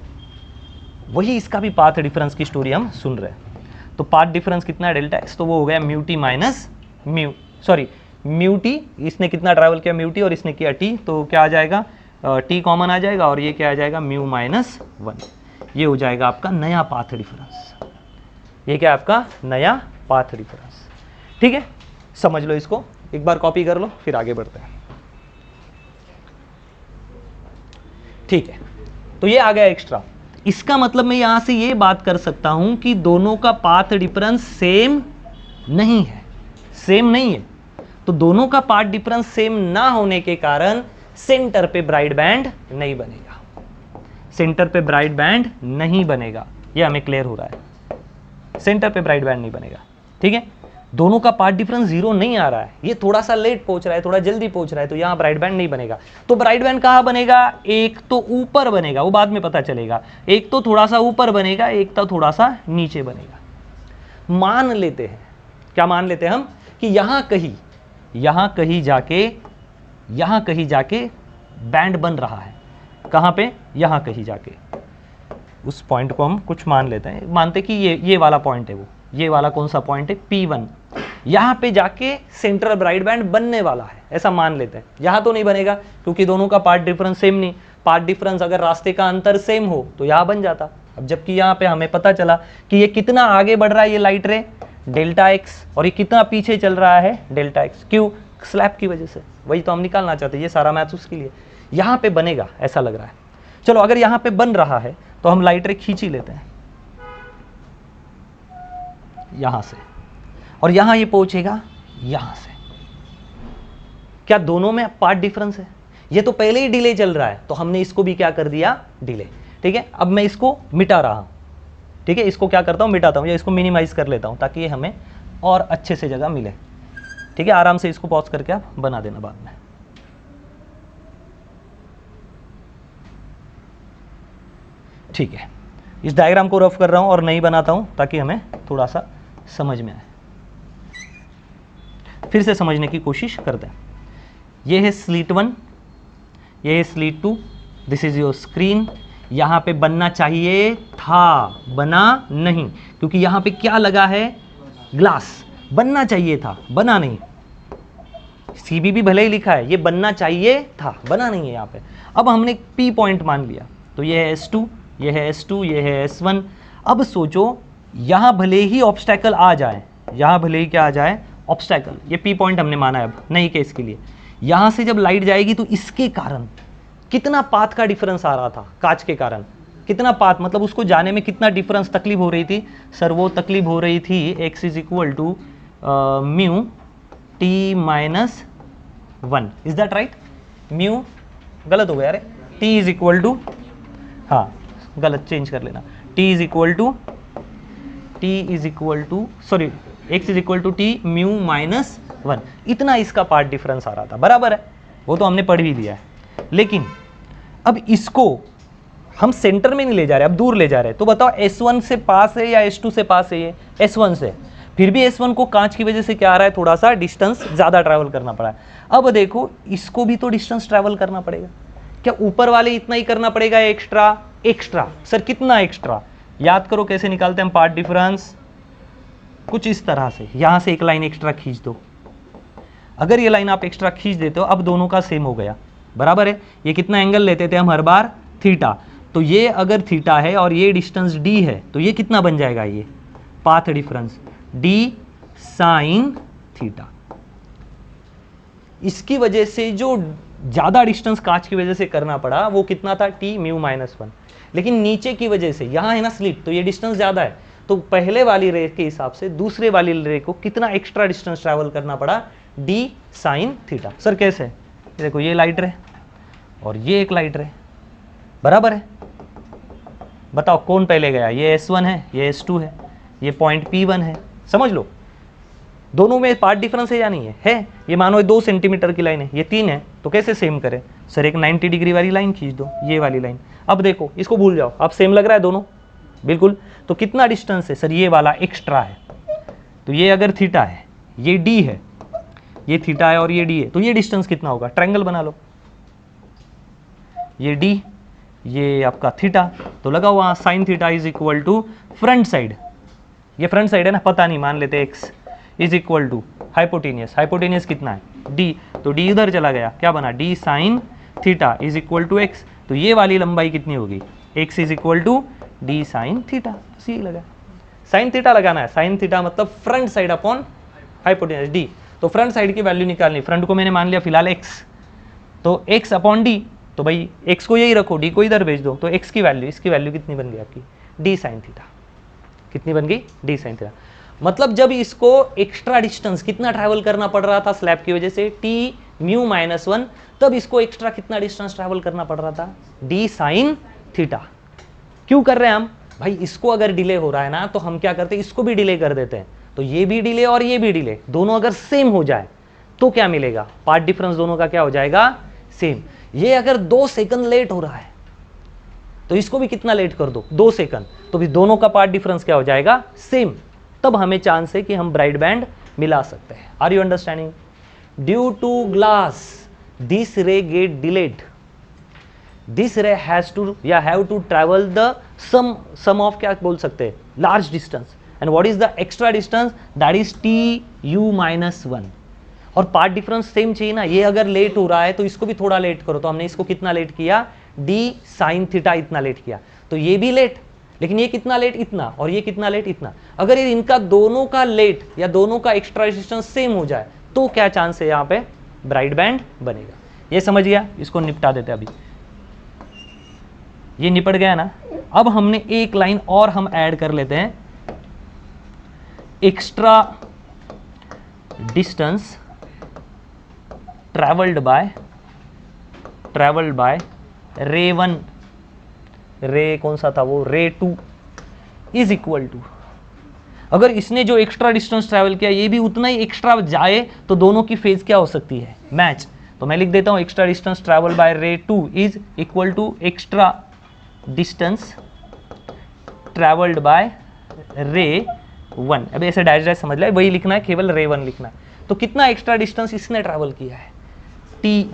वही इसका भी पाथ डिफरेंस की स्टोरी हम सुन रहे हैं। तो पाथ डिफरेंस कितना है, डेल्टा एक्स, तो वो हो गया mu t minus mu, sorry mu T, इसने कितना ट्रैवल किया, म्यू टी, और इसने किया टी, तो क्या आ जाएगा, टी कॉमन आ जाएगा, और ये क्या आ जाएगा, म्यू माइनस 1। ये हो जाएगा आपका नया पाथ डिफरेंस। ये क्या आपका नया पाथ डिफरेंस, ठीक है। समझ लो इसको, एक बार कॉपी कर लो, फिर आगे बढ़ते हैं, ठीक है। तो ये आ गया एक्स्ट्रा। इसका मतलब मैं यहां से ये बात कर सकता हूं कि दोनों का पाथ डिफरेंस सेम नहीं है, सेम नहीं है। तो दोनों का पाथ डिफरेंस सेम ना होने के कारण सेंटर पे ब्राइट बैंड नहीं बनेगा, सेंटर पे ब्राइट बैंड नहीं बनेगा, ये हमें क्लियर हो रहा है। सेंटर पे ब्राइट बैंड नहीं बनेगा, ठीक है। दोनों का पाथ डिफरेंस 0 नहीं आ रहा है, ये थोड़ा सा लेट पहुंच रहा है, थोड़ा जल्दी पहुंच रहा है, तो यहां ब्राइट बैंड नहीं बनेगा। तो ब्राइट बैंड कहां बनेगा, एक तो ऊपर बनेगा, वो बाद में पता चलेगा, एक तो थोड़ा सा ऊपर बनेगा, एक तो थोड़ा सा नीचे बनेगा। मान लेते हैं, क्या मान लेते हैं हम, कि यहां कहीं जाके बैंड बन रहा है। कहां पे, यहां कहीं जाके, उस पॉइंट को हम कुछ मान लेते हैं, मानते कि ये वाला पॉइंट है, वो ये वाला कौन सा पॉइंट है, P1, यहां पे जाके सेंट्रल ब्राइट बैंड बनने वाला है, ऐसा मान लेते हैं। यहां तो नहीं बनेगा क्योंकि दोनों का पाथ डिफरेंस सेम नहीं, पाथ डिफरेंस अगर रास्ते का अंतर सेम हो तो यहां बन जाता। अब जबकि यहां पे हमें पता चला कि ये कितना आगे बढ़ रहा है, ये लाइट रे, डेल्टा एक्स, और ये कितना पीछे चल रहा है, डेल्टा एक्स। क्यों, स्लैब की वजह से, वही तो हम निकालना चाहते हैं, ये सारा मैथ्स उसके लिए। यहां पे बनेगा ऐसा लग रहा है। चलो अगर यहां पे बन रहा है तो हम लाइट रे खींच ही लेते हैं यहां से। और यहां ये पहुंचेगा यहां से। क्या दोनों में पार्ट डिफरेंस है? ये तो पहले ही डिले चल रहा है, तो हमने इसको भी क्या कर दिया, डिले। ठीक है, अब मैं इसको मिटा रहा हूं। ठीक है, इसको क्या करता हूं, मिटाता हूं या इसको मिनिमाइज कर लेता हूं ताकि ये हमें और अच्छे से जगह मिले। ठीक है, आराम से इसको पॉज करके आप बना देना बाद में। ठीक है, इस डायग्राम को रफ कर रहा हूं और नहीं बनाता हूं ताकि हमें थोड़ा सा समझ में आए। फिर से समझने की कोशिश करते हैं। ये है स्लीट 1, ये है slit 2, this is your screen. यहां पे बनना चाहिए था, बना नहीं, क्योंकि यहां पे क्या लगा है, ग्लास। बनना चाहिए था, बना नहीं। सीबीबी भले ही लिखा है, ये बनना चाहिए था, बना नहीं है यहाँ पे। अब हमने पी पॉइंट मान लिया, तो ये है S2, ये है S2, ये है S1। अब सोचो यहां भले ही ऑब्स्टैकल आ जाए, यहां भले ही क्या आ जाए, ऑब्स्टैकल। ये पी पॉइंट हमने माना है अब नई केस के लिए। यहां से जब लाइट जाएगी तो इसके कारण कितना पाथ का डिफरेंस आ रहा था, कांच के कारण कितना पाथ, मतलब उसको जाने में कितना डिफरेंस, तकलीफ हो रही थी। सर वो तकलीफ हो रही थी x is equal to mu t minus 1। Is that right? Mu गलत हो गया, अरे टी इज इक्वल टू, हाँ गलत, चेंज कर लेना। T is equal to sorry x is equal to t mu minus 1। इतना इसका पार्ट डिफरेंस आ रहा था, बराबर है, वो तो हमने पढ़ भी लिया है। लेकिन अब इसको हम सेंटर में नहीं ले जा रहे, अब दूर ले जा रहे हैं। तो बताओ S1 से पास है या S2 से पास है? ये S1 से। फिर भी S1 को कांच की वजह से क्या आ रहा है, थोड़ा सा डिस्टेंस ज़्यादा ट्रैवल करना पड़ा है। अब देखो इसको भी तो डिस्टेंस ट्रैवल करना पड़ेगा। क्या ऊपर वाले इतना ही करना पड़ेगा एक्स्ट्रा? एक्स्ट्रा सर कितना एक्स्ट्रा? याद करो कैसे निकालते हैं हम पार्ट डिफरेंस, कुछ इस तरह से। यहां से एक लाइन एक्स्ट्रा खींच दो। अगर ये लाइन आप एक्स्ट्रा खींच देते हो, अब दोनों का सेम हो गया, बराबर है। ये कितना एंगल लेते थे हम हर बार, थीटा। तो ये अगर थीटा है और ये डिस्टेंस d है, तो ये कितना बन जाएगा, ये path difference d sine theta. इसकी वजह से जो ज्यादा डिस्टेंस कांच की वजह से करना पड़ा वो कितना था, t म्यू माइनस 1। लेकिन नीचे की वजह से यहाँ है ना स्लिट, तो ये डिस्टेंस ज्यादा है, तो पहले वाली रे के हिसाब से दूसरे वाली रे को कितना एक्स्ट्रा डिस्टेंस ट्रैवल करना पड़ा, d साइन थीटा। सर कैसे? देखो ये लाइट रे और ये एक लाइट रे, बराबर है। बताओ कौन पहले गया, ये S1 है, ये S2 है, ये पॉइंट P1 है। समझ लो दोनों में पार्ट डिफरेंस है या नहीं है? है। ये मानो 2 सेंटीमीटर की लाइन है, ये 3 है, तो कैसे सेम करें? सर एक 90 डिग्री वाली लाइन खींच दो, ये वाली लाइन। अब देखो इसको भूल जाओ, अब सेम लग रहा है दोनों, बिल्कुल। तो कितना डिस्टेंस है? सर ये वाला एक्स्ट्रा है। तो ये अगर थीटा है, ये d है, ये थीटा है और ये d है, तो ये डिस्टेंस कितना होगा? ट्रायंगल बना लो, ये d, ये आपका थीटा, तो लगा हुआ sine theta is equal to front side, ये फ्रंट साइड है ना, पता नहीं, मान लेते x is equal to hypotenuse. Hypotenuse कितना है? d, तो d उधर चला गया, क्या बना, d sine theta is equal to x। तो ये वाली लंबाई कितनी होगी, x is equal to d sine theta. सी लगा, साइन थीटा लगाना है। साइन थीटा मतलब front side upon hypotenuse d। तो फ्रंट साइड की वैल्यू निकालनी, फ्रंट को मैंने मान लिया फिलहाल x, तो x अपॉन d, तो भाई x को यही रखो, d को इधर भेज दो, तो x की वैल्यू, इसकी वैल्यू कितनी बन गई आपकी, d साइन थीटा। कितनी बन गई, d साइन थीटा। मतलब जब इसको एक्स्ट्रा डिस्टेंस कितना ट्रैवल करना पड़ रहा था स्लैब की वजह से, t म्यू माइनस 1, तब इसको एक्स्ट्रा कितना डिस्टेंस ट्रैवल करना पड़ रहा था, d साइन थीटा। क्यों कर रहे हैं हम भाई? इसको अगर डिले हो रहा है ना, तो हम क्या करते हैं, इसको भी डिले कर देते हैं। तो ये भी डिले और ये भी डिले, दोनों अगर सेम हो जाए तो क्या मिलेगा, पार्ट डिफरेंस दोनों का क्या हो जाएगा, सेम। ये अगर 2 सेकंड लेट हो रहा है तो इसको भी कितना लेट कर दो, 2 सेकंड, तो भी दोनों का पार्ट डिफरेंस क्या हो जाएगा, सेम। तब हमें चांस है कि हम ब्राइट बैंड मिला सकते हैं। Are you understanding? Due to glass this ray get delayed, this ray has to या have to travel the sum of, क्या बोल सकते हैं, large distance. And what is the extra distance, that is t u minus 1। और पार्ट डिफरेंस सेम चाहिए ना, ये अगर लेट हो रहा है तो इसको भी थोड़ा लेट करो, तो हमने इसको कितना लेट किया, d साइन थीटा इतना लेट किया। तो ये भी लेट, लेकिन ये कितना लेट, इतना, और ये कितना लेट, इतना। अगर ये इनका दोनों का लेट या दोनों का एक्स्ट्रा डिस्टेंस सेम हो जाए तो क्या चांस है यहाँ पे ब्राइट बैंड बनेगा। ये समझ गया? इसको निपटा देते अभी, ये निपट गया ना। अब हमने एक लाइन और हम ऐड कर लेते हैं, extra distance travelled by ray 1, रे कौन सा था वो, रे 2 इज इक्वल टू, अगर इसने जो एक्स्ट्रा डिस्टेंस ट्रैवल किया ये भी उतना ही एक्स्ट्रा जाए तो दोनों की फेज क्या हो सकती है, मैच। तो मैं लिख देता हूं extra distance travel by ray 2 is equal to extra distance travelled by ray 1। अभी ऐसे डैश डैश समझ लिया, वही लिखना है, केवल रे 1 लिखना है। तो कितना एक्स्ट्रा डिस्टेंस इसने ट्रैवल किया है, t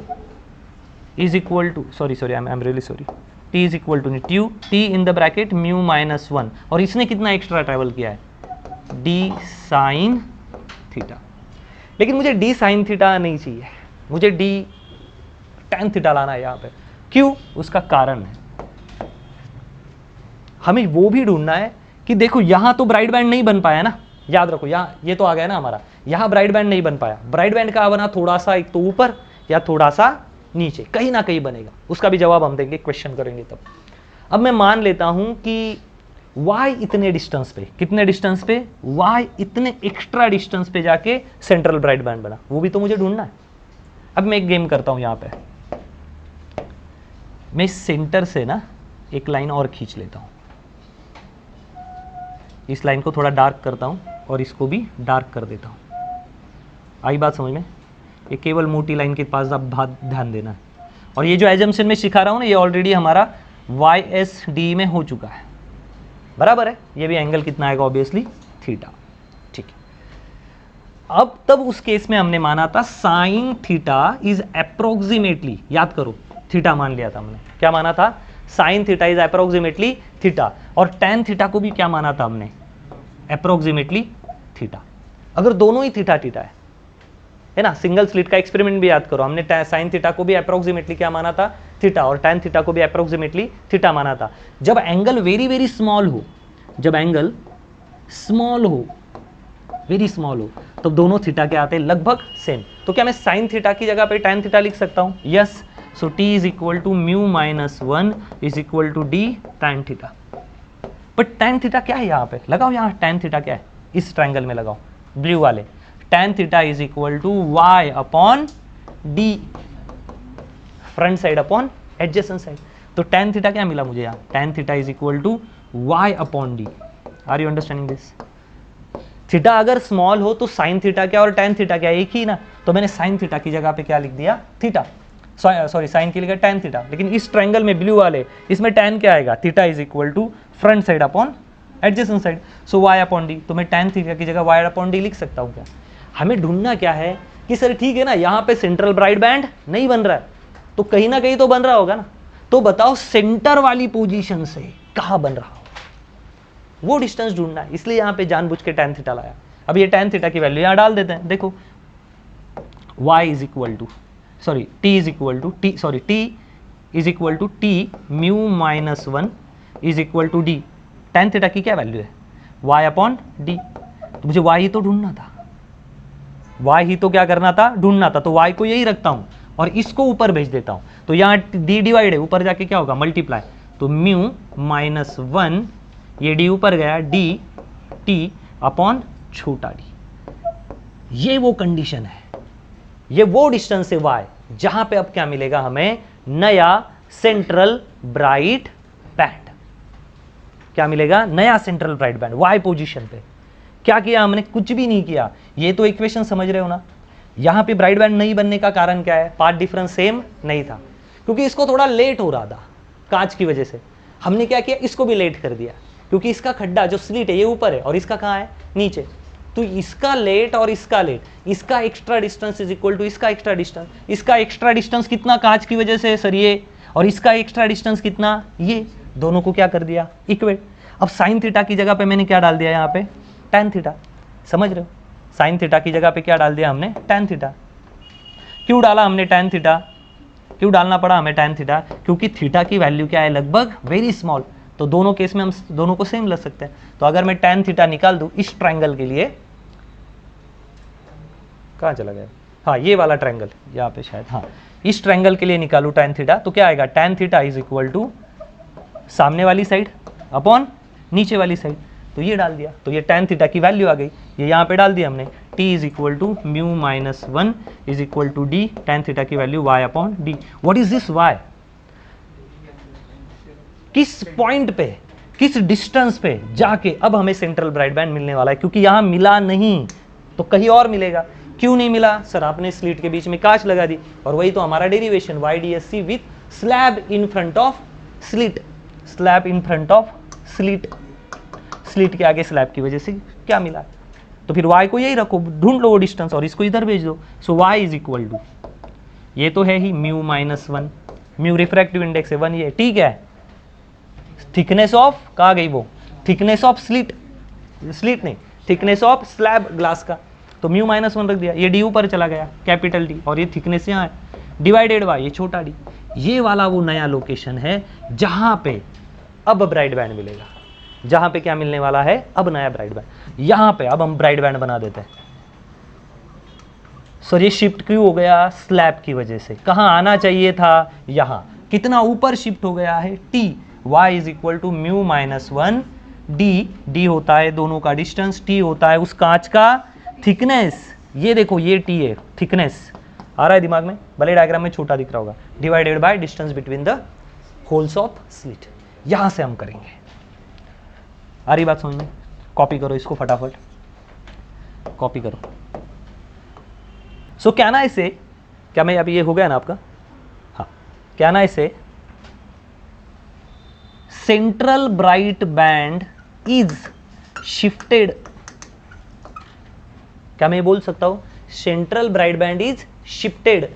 is equal to, sorry I am really sorry, t is equal to t in the bracket mu minus 1, और इसने कितना एक्स्ट्रा ट्रैवल किया है, d साइन थीटा। लेकिन मुझे d साइन थीटा नहीं चाहिए, मुझे d tan थीटा लाना है यहाँ पे। क्यों? उसका कारण है, हमें वो भी ढूंढना है कि देखो यहां तो ब्राइट बैंड नहीं बन पाया ना, याद रखो यहाँ ये तो आ गया ना हमारा, यहाँ ब्राइट बैंड नहीं बन पाया। ब्राइट बैंड का बना थोड़ा सा एक तो ऊपर या थोड़ा सा नीचे, कहीं ना कहीं बनेगा, उसका भी जवाब हम देंगे, क्वेश्चन करेंगे तब। अब मैं मान लेता हूं कि y इतने डिस्टेंस पे, कितने डिस्टेंस पे, y इतने एक्स्ट्रा डिस्टेंस पे जाके सेंट्रल ब्राइट बैंड बना, वो भी तो मुझे ढूंढना है। अब मैं एक गेम करता हूं, यहां पे मैं इस सेंटर से ना एक लाइन और खींच लेता हूं, इस लाइन को थोड़ा डार्क करता हूं और इसको भी डार्क कर देता हूं। आई बात समझ में? ये केवल मोटी लाइन के पास आप ध्यान देना है। और ये जो एजम्पशन में सिखा रहा हूं ना, ये ऑलरेडी हमारा YSD में हो चुका है, बराबर है। ये भी एंगल कितना आएगा, ऑब्वियसली थीटा, ठीक है। अब तब उस केस में हमने माना था साइन थीटा इज अप्रोक्सीमेटली, याद करो थीटा मान लिया था हमने, क्या माना था, sign theta is approximately theta, और टेन थीटा को भी क्या माना था हमने, अप्रोक्सीमेटली थीटा। अगर दोनों ही थीटा थीटा है ना, सिंगल स्लिट का एक्सपेरिमेंट भी याद करो, हमने साइन थीटा को भी अप्रोक्सीमेटली क्या माना था, थीटा, और tan थीटा को भी अप्रोक्सीमेटली थीटा माना था। जब एंगल वेरी वेरी स्मॉल हो, जब एंगल स्मॉल हो, वेरी स्मॉल हो, तो दोनों थीटा के आते हैं लगभग सेम। तो क्या मैं साइन थीटा की जगह पे tan थीटा लिख सकता हूं? Yes. So t is equal to mu minus 1 is equal to d tan theta. But tan theta क्या है यहाँ पे, लगाओ यहाँ tan थीटा क्या है, इस ट्रायंगल में लगाओ ब्लू वाले, tan theta is equal to y upon d, front side upon adjacent side. तो tan थीटा क्या मिला मुझे यहाँ, tan theta is equal to y upon d। Are you understanding this? Theta अगर स्मॉल हो तो साइन थीटा क्या और tan थीटा क्या, एक ही ना। तो मैंने साइन थीटा की जगह पे क्या लिख दिया, थीटा, सॉरी साइन की लिखा tan थीटा। लेकिन इस ट्रायंगल में ब्लू वाले, इसमें tan क्या आएगा, theta is equal to front side upon adjacent side, so y upon d। तो मैं tan थीटा की जगह y अपॉन d लिख सकता हूँ क्या। हमें ढूंढना क्या है कि सर ठीक है ना, यहाँ पे सेंट्रल ब्राइट बैंड नहीं बन रहा है, तो कहीं ना कहीं तो बन रहा होगा ना। तो बताओ सेंटर वाली पोजीशन से कहाँ बन रहा हो, वो डिस्टेंस ढूंढना है। इसलिए यहाँ पे जानबूझ के tan थीटा लाया। अब ये tan थीटा की वैल्यू यहाँ डाल देते हैं। देखो y is equal to, sorry t is equal to t, sorry t is equal to t mu minus 1 is equal to d। tan theta की क्या वैल्यू है, y अपॉन d। तो मुझे y ही तो ढूंढना था, y ही तो क्या करना था, ढूंढना था। तो y को यही रखता हूं और इसको ऊपर भेज देता हूं। तो यहाँ d डिवाइड है, ऊपर जाके क्या होगा, मल्टीप्लाई। तो म्यू माइनस 1, ये d ऊपर गया, d t अपॉन छोटा d। ये वो कंडीशन है, ये वो डिस्टेंस है y, जहां पे अब क्या मिलेगा हमें, नया सेंट्रल ब्राइट बैंड। क्या मिलेगा, नया central bright band y position पे। क्या किया हमने, कुछ भी नहीं किया। ये तो इक्वेशन समझ रहे हो ना। यहां पे ब्राइट बैंड नहीं बनने का कारण क्या है, पाथ डिफरेंस सेम नहीं था, क्योंकि इसको थोड़ा लेट हो रहा था कांच की वजह से। हमने क्या किया, इसको भी लेट कर दिया, क्योंकि इसका खड्डा जो स्लिट है ये ऊपर है और इसका कहाँ है, नीचे। तो इसका लेट और इसका लेट, इसका extra distance is equal to इसका एक्स्ट्रा डिस्टेंस। इसका एक्स्ट्रा डिस्टेंस कितना कांच की वजह से सर, ये, और इसका एक्स्ट्रा डिस्टेंस कितना, ये। दोनों को क्या कर दिया, इक्वेट। अब साइन थीटा की जगह पे मैंने क्या डाल दिया यहाँ पे, tan थीटा। समझ रहे हो, साइन थीटा की जगह पे क्या डाल दिया हमने, tan थीटा। क्यों डाला हमने tan थीटा, क्यों डालना पड़ा हमें tan थीटा, क्योंकि थीटा की वैल्यू क्या है, लगभग वेरी स्मॉल। तो दोनों केस में हम दोनों को सेम लग सकते हैं। तो अगर मैं tan थीटा निकाल दूं इस ट्रायंगल के लिए, कहाँ चला गया, हाँ ये वाला ट्रायंगल यहाँ पे शायद, हाँ इस ट्रायंगल के लिए निकालूं tan थीटा, तो क्या आएगा, tan theta is equal to सामने वाली साइड अपॉन नीचे वाली साइड। तो ये डाल दिया, तो ये tan थीटा की वैल्यू आ गई, ये यहाँ पे डाल दिया हमने, T is equal to mu minus 1 is equal to D tan theta की value y upon D. What is this y? किस पॉइंट पे, किस डिस्टेंस पे जाके अब हमें सेंट्रल ब्राइट बैंड मिलने वाला है, क्योंकि यहां मिला नहीं तो कहीं और मिलेगा। क्यों नहीं मिला सर? आपने स्लिट के बीच में कांच लगा दी, और वही तो हमारा derivation YDSC with slab in front of slit, slab in front of slit, slit के आगे स्लैब की वजह से क्या मिला, तो फिर y को यही रखो, ढूंढ लो वो डिस्टेंस और इसको इधर भेज दो। So y is equal to, ये तो है ही mu minus 1, mu refractive index है 1, ये ठीक है। थिकनेस ऑफ, कहाँ गई वो, थिकनेस ऑफ स्लिट, स्लिट नहीं, थिकनेस ऑफ स्लैब ग्लास का, तो म्यू माइनस 1 रख दिया, ये डी ऊपर चला गया कैपिटल डी, और ये थिकनेस यहाँ है डिवाइडेड बाय ये छोटा डी। ये वाला वो नया लोकेशन है जहां पे अब ब्राइट बैंड मिलेगा, जहां पे क्या मिलने वाला है, अब नया ब्राइट बैंड। यहां पे अब हम ब्राइट बैंड बना देते हैं। सर ये शिफ्ट क्यों हो गया? स्लैब की वजह से। कहां आना चाहिए था? यहां। कितना ऊपर शिफ्ट हो गया है? T. y is equal to mu minus 1 d, d होता है दोनों का डिस्टेंस, टी होता है उस कांच का थिकनेस। ये देखो ये टी है, थिकनेस आ रहा है दिमाग में, भले डायग्राम में छोटा दिख रहा होगा, divided by distance between the holes of slit. यहां से हम करेंगे। आ रही बात समझ में? कॉपी करो इसको फटाफट, कॉपी करो। सो क्या ना इसे, क्या मैं अभी ये हो गया ना आपका, हाँ, क्या ना इसे central bright band is shifted, क्या मैं बोल सकता हूं central bright band is shifted,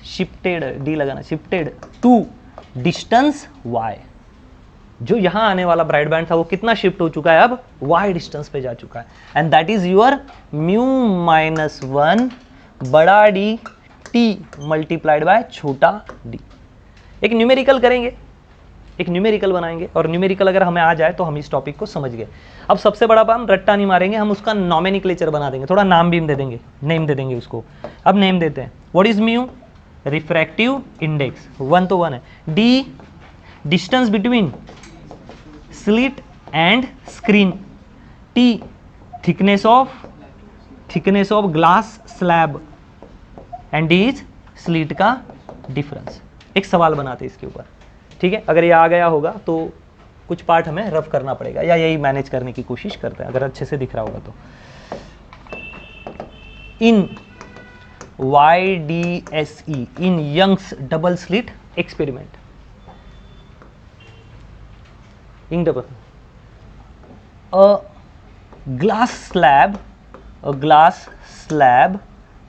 shifted D लगाना, शिफ्टेड टू डिस्टेंस y। जो यहां आने वाला ब्राइट बैंड था वो कितना शिफ्ट हो चुका है, अब y डिस्टेंस पे जा चुका है, and that is your mu minus 1 बड़ा डी टी मल्टीप्लाइड बाय छोटा डी। एक न्यूमेरिकल करेंगे, एक न्यूमेरिकल बनाएंगे, और न्यूमेरिकल अगर हमें आ जाए तो हम इस टॉपिक को समझ गए। अब सबसे बड़ा हम रट्टा नहीं मारेंगे, हम उसका नॉमेनक्लेचर बना देंगे, थोड़ा नाम भी दे देंगे, नेम दे देंगे उसको। अब नेम देते हैं, what is mu? Refractive index, 1 तो 1 है, D distance between slit and screen, T thickness of glass slab, and D is slit का डिफरेंस। एक सवाल बनाते हैं इसके ऊपर, ठीक है? अगर ये आ गया होगा तो कुछ पार्ट हमें रफ करना पड़ेगा, या यही मैनेज करने की कोशिश करते हैं, अगर अच्छे से दिख रहा होगा तो। In YDSE, in Young's double slit experiment, in double glass slab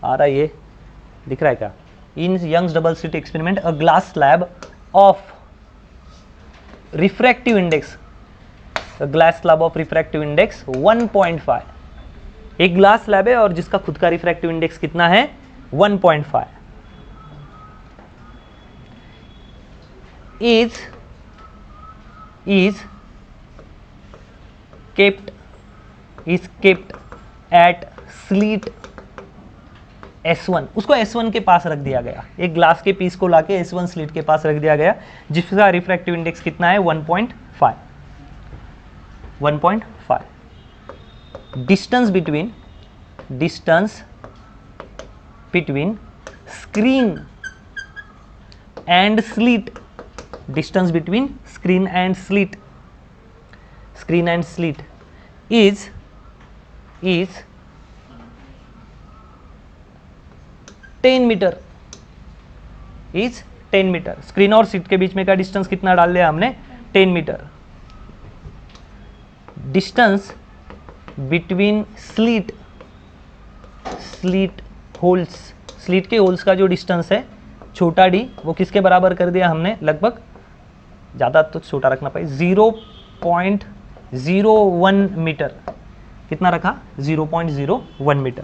आ रहा है, ये दिख रहा है क्या? In Young's double slit experiment a glass slab of refractive index, glass slab of refractive index 1.5, एक ग्लास स्लैब है और जिसका खुद का रिफ्रैक्टिव इंडेक्स कितना है? 1.5, is kept at slit S1, उसको S1 के पास रख दिया गया, एक ग्लास के पीस को लाके S1 स्लिट के पास रख दिया गया, जिसका रिफ्रैक्टिव इंडेक्स कितना है? 1.5। Distance between screen and slit, distance between screen and slit is 10 metre, is 10 metre. Screen और स्लिट के बीच में का डिस्टेंस कितना डाल दिया हमने? 10 metre. Distance between slit holes, slit के होल्स का जो डिस्टेंस है छोटा डी, वो किसके बराबर कर दिया हमने? लगभग, ज़्यादा तो छोटा रखना पाए, 0.01 मीटर। कितना रखा? 0.01 मीटर।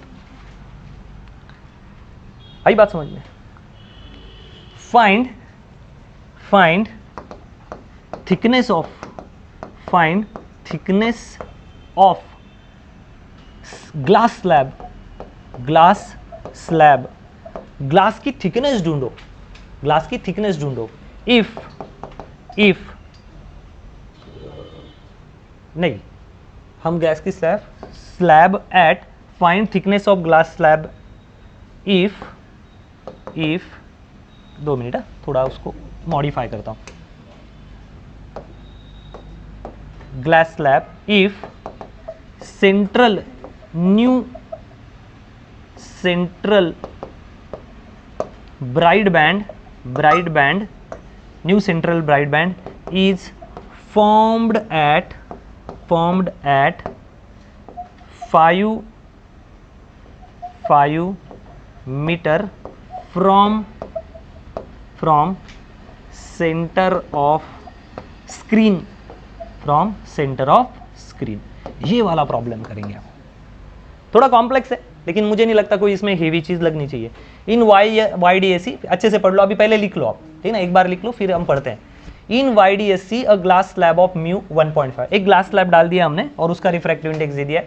आई बात समझ में? Find thickness of glass slab, glass की थिकनेस ढूंढो, इफ नहीं, हम गैस की slab at find thickness of glass slab if 2 minute, थोड़ा उसको मॉडिफाई करता हूँ. Glass slab if central bright band new central bright band is formed at 5 meter from center of screen. ये वाला प्रॉब्लम करेंगे आप. थोड़ा कॉम्प्लेक्स है लेकिन मुझे नहीं लगता कोई इसमें हेवी चीज लगनी चाहिए. इन YDSC अच्छे से पढ़ लो, अभी पहले लिख लो आप, ठीक ना, एक बार लिख लो फिर हम पढ़ते हैं. इन YDSC a glass slab of mu 1.5, एक ग्लास स्लैब डाल दिया हमने और उसका रिफ्रैक्टिव इंडेक्स दे दिया.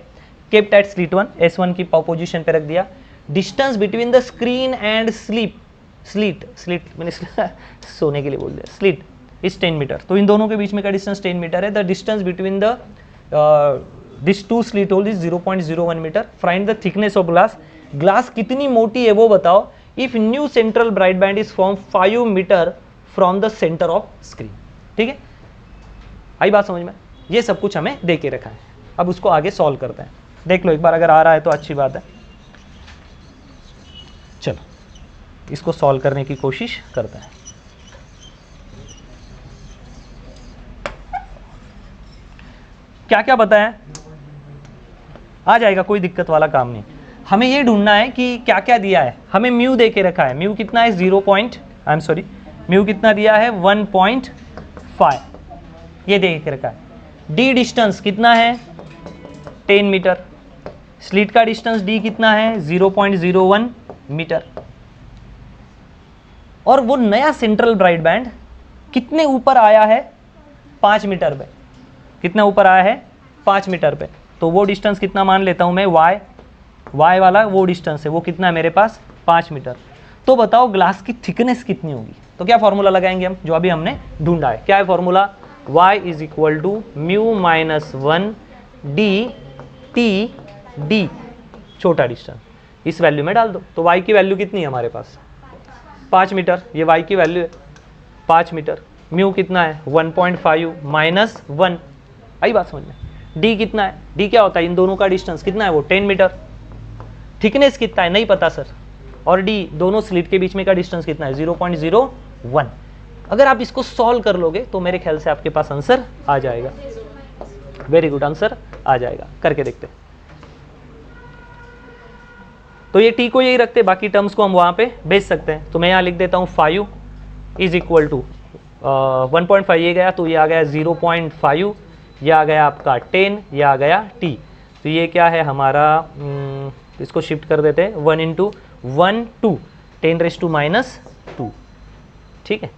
केप्ट एट स्लिट 1, S1 की पोजीशन पे रख दिया. Distance between the screen and slit मैंने सोने के लिए बोल दिया, स्लिट इज 10 मीटर. तो इन दोनों के बीच में का डिस्टेंस 10 मीटर है. The distance between the this two slit hole is 0.01 metre. Find the thickness of glass कितनी मोटी है वो बताओ. If new central bright band is from 5 metre from the centre of screen. ठीक है, आई बात समझ में. ये सब कुछ हमें दे के रखा है. अब उसको आगे सॉल्व करते हैं. देख लो एक बार, अगर आ रहा है तो अच्छी बात है. चलो इसको सॉल्व करने की कोशिश करते हैं. क्या क्या बताया, आ जाएगा, कोई दिक्कत वाला काम नहीं. हमें ये ढूंढना है कि क्या क्या दिया है. हमें म्यू दे के रखा है. म्यू कितना है, म्यू कितना दिया है, 1.5 ये दे के रखा है. डी डिस्टेंस कितना है, 10 मीटर. स्लिट का डिस्टेंस डी कितना है, 0.01 मीटर. और वो नया सेंट्रल ब्राइडबैंड कितने ऊपर आया है, 5 मीटर पे. कितना ऊपर आया है, 5 मीटर पे. तो वो डिस्टेंस कितना मान लेता हूं मैं, y वाला वो डिस्टेंस है, वो कितना है मेरे पास, 5 मीटर. तो बताओ ग्लास की थिकनेस कितनी होगी. तो क्या फॉर्मूला लगाएंगे हम, जो अभी हमने ढूंढा है. क्या है formula, y is equal to mu minus 1 d t d, छोटा डिस्टेंस, इस वैल्यू में डाल दो. तो y की वैल्यू कितनी है हमारे पास, 5 मीटर. ये y की वैल्यू है 5 मीटर. म्यू कितना है, 1.5 माइनस 1. आई बात समझ में. d कितना है, d क्या होता है, इन दोनों का डिस्टेंस कितना है, वो 10 मीटर. थिकनेस कितना है, नहीं पता सर. और d दोनों स्लिट के बीच में का डिस्टेंस कितना है, 0.01. अगर आप इसको सॉल्व कर लोगे तो मेरे ख्याल से आपके पास आंसर आ जाएगा. वेरी गुड, आंसर आ जाएगा. करके देखते हैं. तो ये t को यही रखते, बाकी टर्म्स को हम वहां पे भेज सकते हैं. तो मैं यहाँ लिख देता हूँ 5 इज इक्वल टू 1.5, ये गया तो ये आ गया 0.5, ये आ गया आपका 10, ये आ गया t. तो ये क्या है हमारा, इसको शिफ्ट कर देते हैं, 1 इंटू 1 2 10⁻². ठीक है,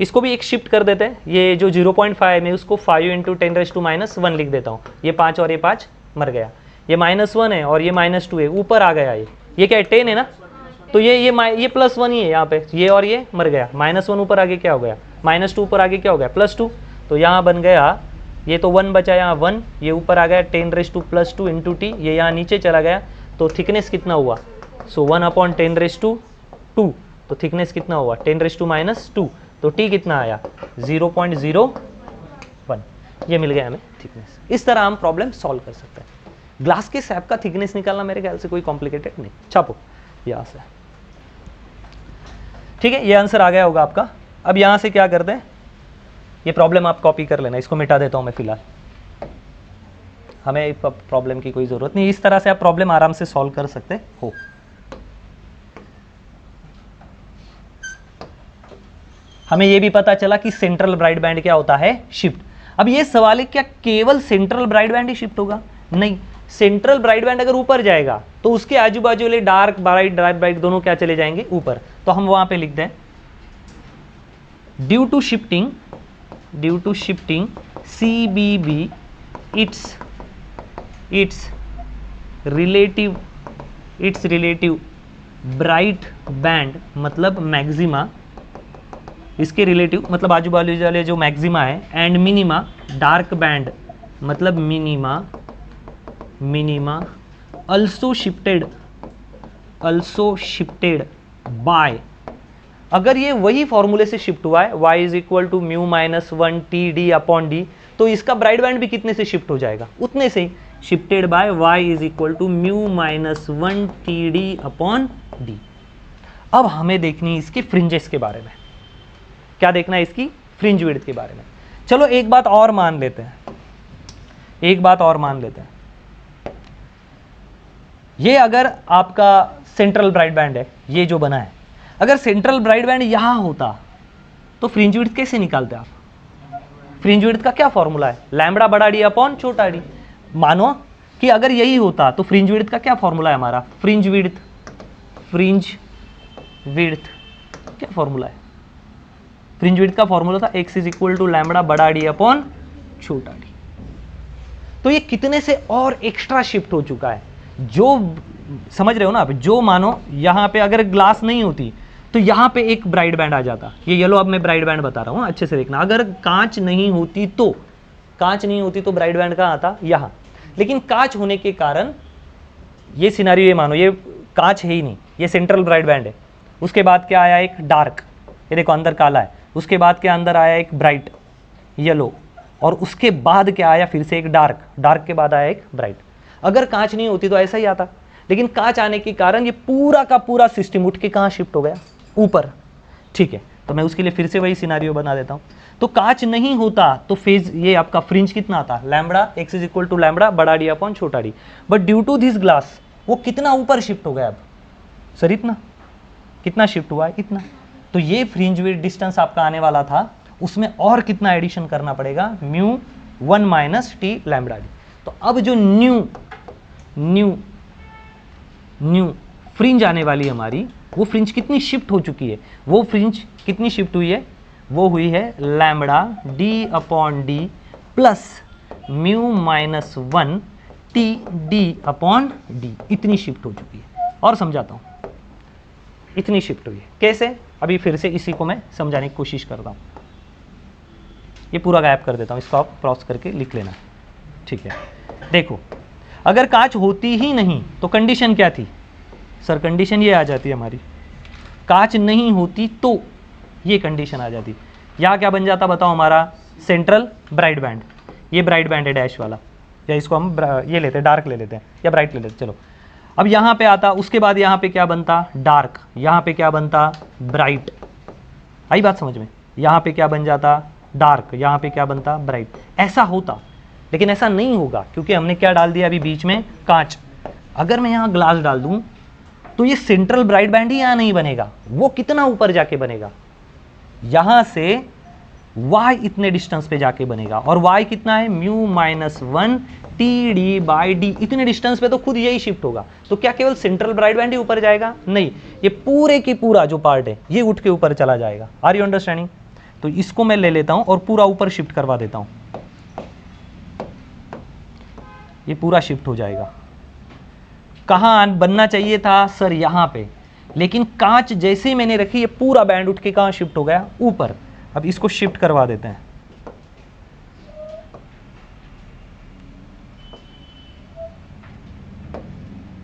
इसको भी एक शिफ्ट कर देते हैं. ये जो 0.5 है मैं उसको 5 इंटू 10⁻1 लिख देता हूँ. ये 5 और ये 5 मर गया. ये -1 है और ये -2 है, ऊपर आ गया. ये क्या है, 10 है ना. तो ये +1 ही है यहाँ पे, ये और ये मर गया. -1 ऊपर आगे क्या हो गया, -2 ऊपर आगे क्या हो गया, +2. तो यहाँ बन गया, ये तो 1 बचा, यहाँ 1, ये ऊपर आ गया 10⁻² इंटू टी, ये यहाँ नीचे चला गया. तो थिकनेस कितना हुआ, सो 1/10⁻². तो थिकनेस कितना हुआ, 10⁻². तो टी कितना आया, 0.01. ये मिल गया हमें थिकनेस. इस तरह हम प्रॉब्लम सॉल्व कर सकते हैं. ग्लास के स्लैब का थिकनेस निकालना मेरे ख्याल से कोई कॉम्प्लिकेटेड नहीं. छापो यहाँ से. ठीक है, ये आंसर आ गया होगा आपका. अब यहाँ से क्या करते हैं, ये प्रॉब्लम आप कॉपी कर लेना. इसको मिटा देता हूँ मैं फिलहाल, हमें प्रॉब्लम की कोई ज़रूरत नहीं. इस तरह से आप प्रॉब्लम आराम से सॉल्व कर सकते हो. हमें ये भी पता चला कि सेंट्रल ब्राइडबैंड क्या होता है, शिफ्ट. अब ये सवाल है, क्या केवल सेंट्रल ब्राइडबैंड ही शिफ्ट होगा, नहीं. सेंट्रल ब्राइडबैंड अगर ऊपर जाएगा तो उसके आजू बाजू वाले डार्क ब्राइट दोनों क्या चले जाएंगे, ऊपर. तो हम वहां पे लिख दें, due to shifting CBB its relative bright band, मतलब मैक्सिमा, इसके रिलेटिव मतलब आजू बाजू वाले जो मैक्सिमा है, एंड मिनिमा डार्क बैंड, मतलब मिनिमा अल्सो शिफ्टेड बाय, अगर ये वही फॉर्मूले से शिफ्ट हुआ है y is equal to mu minus 1 t D upon d, तो इसका ब्राइट बैंड भी कितने से शिफ्ट हो जाएगा, उतने से, shifted by y is equal to mu minus 1 t D upon d. अब हमें देखनी है इसके फ्रिंजेस के बारे में, क्या देखना है, इसकी फ्रिंज विड्थ के बारे में। चलो एक बात और मान लेते हैं, ये अगर आपका सेंट्रल ब्राइट बैंड है, ये जो बना है, अगर सेंट्रल ब्राइट बैंड यहां होता तो फ्रिंज विड्थ कैसे निकालते आप? फ्रिंज विड्थ का क्या फॉर्मूला है, लैम्बडा बड़ा डी अपॉन छोटा डी। मानो कि अगर यही होता तो फ्रिंज विड्थ का क्या फॉर्मूला है हमारा, फ्रिंज विड्थ क्या फॉर्मूला है, फ्रिंज विड्थ का फॉर्मूला था x is equal to lambda बड़ा डी अपॉन छोटा डी। तो ये कितने से और एक्स्ट्रा शिफ्ट हो चुका है, जो समझ रहे हो ना आप, जो मानो यहां पे अगर ग्लास नहीं होती तो यहां पे एक ब्राइट बैंड आ जाता, ये येलो अब मैं ब्राइट बैंड बता रहा हूं, अच्छे से देखना, अगर कांच नहीं होती तो ब्राइट बैंड कहां आता, यहां, लेकिन कांच होने के कारण ये सिनारियो, ये मानो ये कांच है ही नहीं, ये सेंट्रल ब्राइट बैंड है, उसके बाद क्या आया, एक डार्क, ये देखो अंदर काला है, उसके बाद क्या अंदर आया एक ब्राइट येलो, और उसके बाद क्या आया, फिर से एक डार्क के बाद आया एक ब्राइट। अगर कांच नहीं होती तो ऐसा ही आता, लेकिन कांच आने के कारण ये पूरा का पूरा सिस्टम उठ के कहाँ शिफ्ट हो गया, ऊपर। ठीक है, तो मैं उसके लिए फिर से वही सिनारियो बना देता हूँ। तो कांच नहीं होता तो फेज, ये आपका फ्रिंज कितना आता, lambda x is equal to lambda बड़ा डी अपॉन छोटा d, but due to this glass वो कितना ऊपर शिफ्ट हो गया अब सर, इतना, कितना शिफ्ट हुआ है, इतना। तो ये फ्रिंज विड्थ डिस्टेंस आपका आने वाला था, उसमें और कितना एडिशन करना पड़ेगा, mu 1 minus T lambda D. तो अब जो न्यू फ्रिंज आने वाली हमारी, वो फ्रिंज कितनी शिफ्ट हो चुकी है, वो फ्रिंज कितनी शिफ्ट हुई है, वो हुई है lambda D upon D plus mu minus 1 t D upon D, इतनी शिफ्ट हो चुकी है। और समझाता हूँ, इतनी शिफ्ट हुई है कैसे, अभी फिर से इसी को मैं समझाने की कोशिश करता हूँ। ये पूरा गायब कर देता हूँ, इसको आप क्रॉस करके लिख लेना, ठीक है। देखो, अगर कांच होती ही नहीं तो कंडीशन क्या थी सर, कंडीशन ये आ जाती है हमारी, कांच नहीं होती तो ये कंडीशन आ जाती, यहाँ क्या बन जाता बताओ, हमारा सेंट्रल ब्राइट बैंड, ये ब्राइट बैंड है डैश वाला, या इसको हम ये लेते हैं, डार्क ले लेते हैं या ब्राइट ले लेते हैं, चलो। अब यहाँ पे आता, उसके बाद यहाँ पे क्या बनता, डार्क, यहाँ पे क्या बनता, ब्राइट, आई बात समझ में, यहाँ पे क्या बन जाता, डार्क, यहाँ पे क्या बनता, ब्राइट। ऐसा होता, लेकिन ऐसा नहीं होगा, क्योंकि हमने क्या डाल दिया अभी बीच में, कांच। अगर मैं यहाँ ग्लास डाल दूं तो ये सेंट्रल ब्राइट बैंड ही यहाँ नहीं बनेगा, वो कितना ऊपर जाके बनेगा, यहाँ से y इतने डिस्टेंस पे जाके बनेगा, और y कितना है, mu minus 1 t D by D, इतने डिस्टेंस पे तो खुद यही शिफ्ट होगा। तो क्या केवल सेंट्रल ब्राइट बैंड ही ऊपर जाएगा, नहीं, ये पूरे की पूरा जो पार्ट है ये उठ के ऊपर चला जाएगा। Are you understanding? तो इसको मैं ले लेता हूं और पूरा ऊपर शिफ्ट करवा देता हूं, ये पूरा शिफ्ट हो जाएगा। कहां बनना चाहिए था सर, यहां पे, लेकिन कांच जैसे ही मैंने रखी ये पूरा बैंड उठ के कहां शिफ्ट हो गया, ऊपर। अब इसको शिफ्ट करवा देते हैं,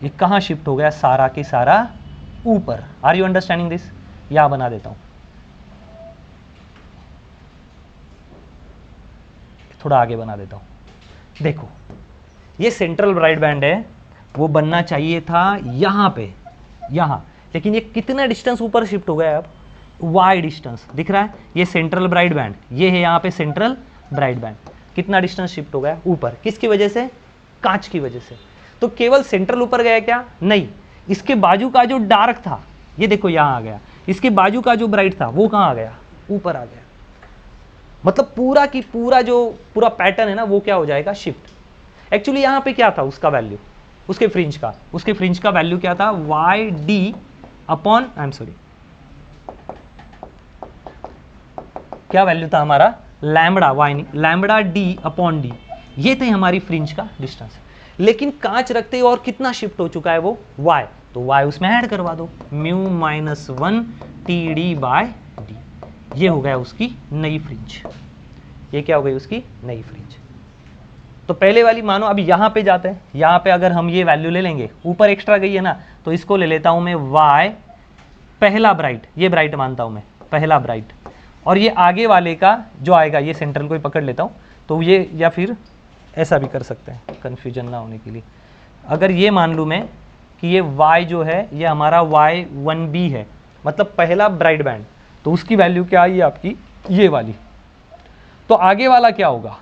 ये कहां शिफ्ट हो गया, सारा के सारा ऊपर। Are you understanding this? यहां बना देता हूं, थोड़ा आगे बना देता हूं। देखो, ये सेंट्रल ब्राइट बैंड है, वो बनना चाहिए था यहां पे, यहां, लेकिन ये कितना डिस्टेंस ऊपर शिफ्ट हो गया, अब y डिस्टेंस दिख रहा है, ये सेंट्रल ब्राइट बैंड, ये है यहाँ पे सेंट्रल ब्राइट बैंड, कितना डिस्टेंस शिफ्ट हो गया ऊपर, किसकी वजह से, कांच की वजह से। तो केवल सेंट्रल ऊपर गया क्या, नहीं, इसके बाजू का जो डार्क था, ये देखो यहाँ आ गया, इसके बाजू का जो ब्राइट था वो कहाँ आ गया, ऊपर आ गया। मतलब पूरा की पूरा जो पूरा पैटर्न है ना, वो क्या हो जाएगा, शिफ्ट। एक्चुअली यहाँ पे क्या था उसका वैल्यू, उसके फ्रिंज का वैल्यू क्या था, y d upon, I am sorry, क्या वैल्यू था हमारा, लैम्बडा, वाई नहीं, लैम्बडा डी अपॉन डी, ये थे हमारी फ्रिंज का डिस्टेंस। लेकिन कांच रखते ही और कितना शिफ्ट हो चुका है वो, y, तो y उसमें ऐड करवा दो, mu minus 1 t d by d, ये हो गया उसकी नई फ्रिंज, ये क्या हो गई उसकी नई फ्रिंज। तो पहले वाली मानो अभी यहाँ पे जाते हैं, यहाँ पे अगर हम ये वैल्यू ले लेंगे, ऊपर एक्स्ट्रा गई है ना, तो इसको ले लेता हूँ मैं y पहला ब्राइट, ये ब्राइट मानता हूँ मैं पहला ब्राइट, और ये आगे वाले का जो आएगा ये सेंट्रल को ही पकड़ लेता हूँ, तो ये, या फिर ऐसा भी कर सकते हैं कन्फ्यूजन ना होने के लिए, अगर ये मान लूँ मैं कि ये y जो है ये हमारा y1b है, मतलब पहला ब्राइट बैंड, तो उसकी वैल्यू क्या आई आपकी ये वाली, तो आगे वाला क्या होगा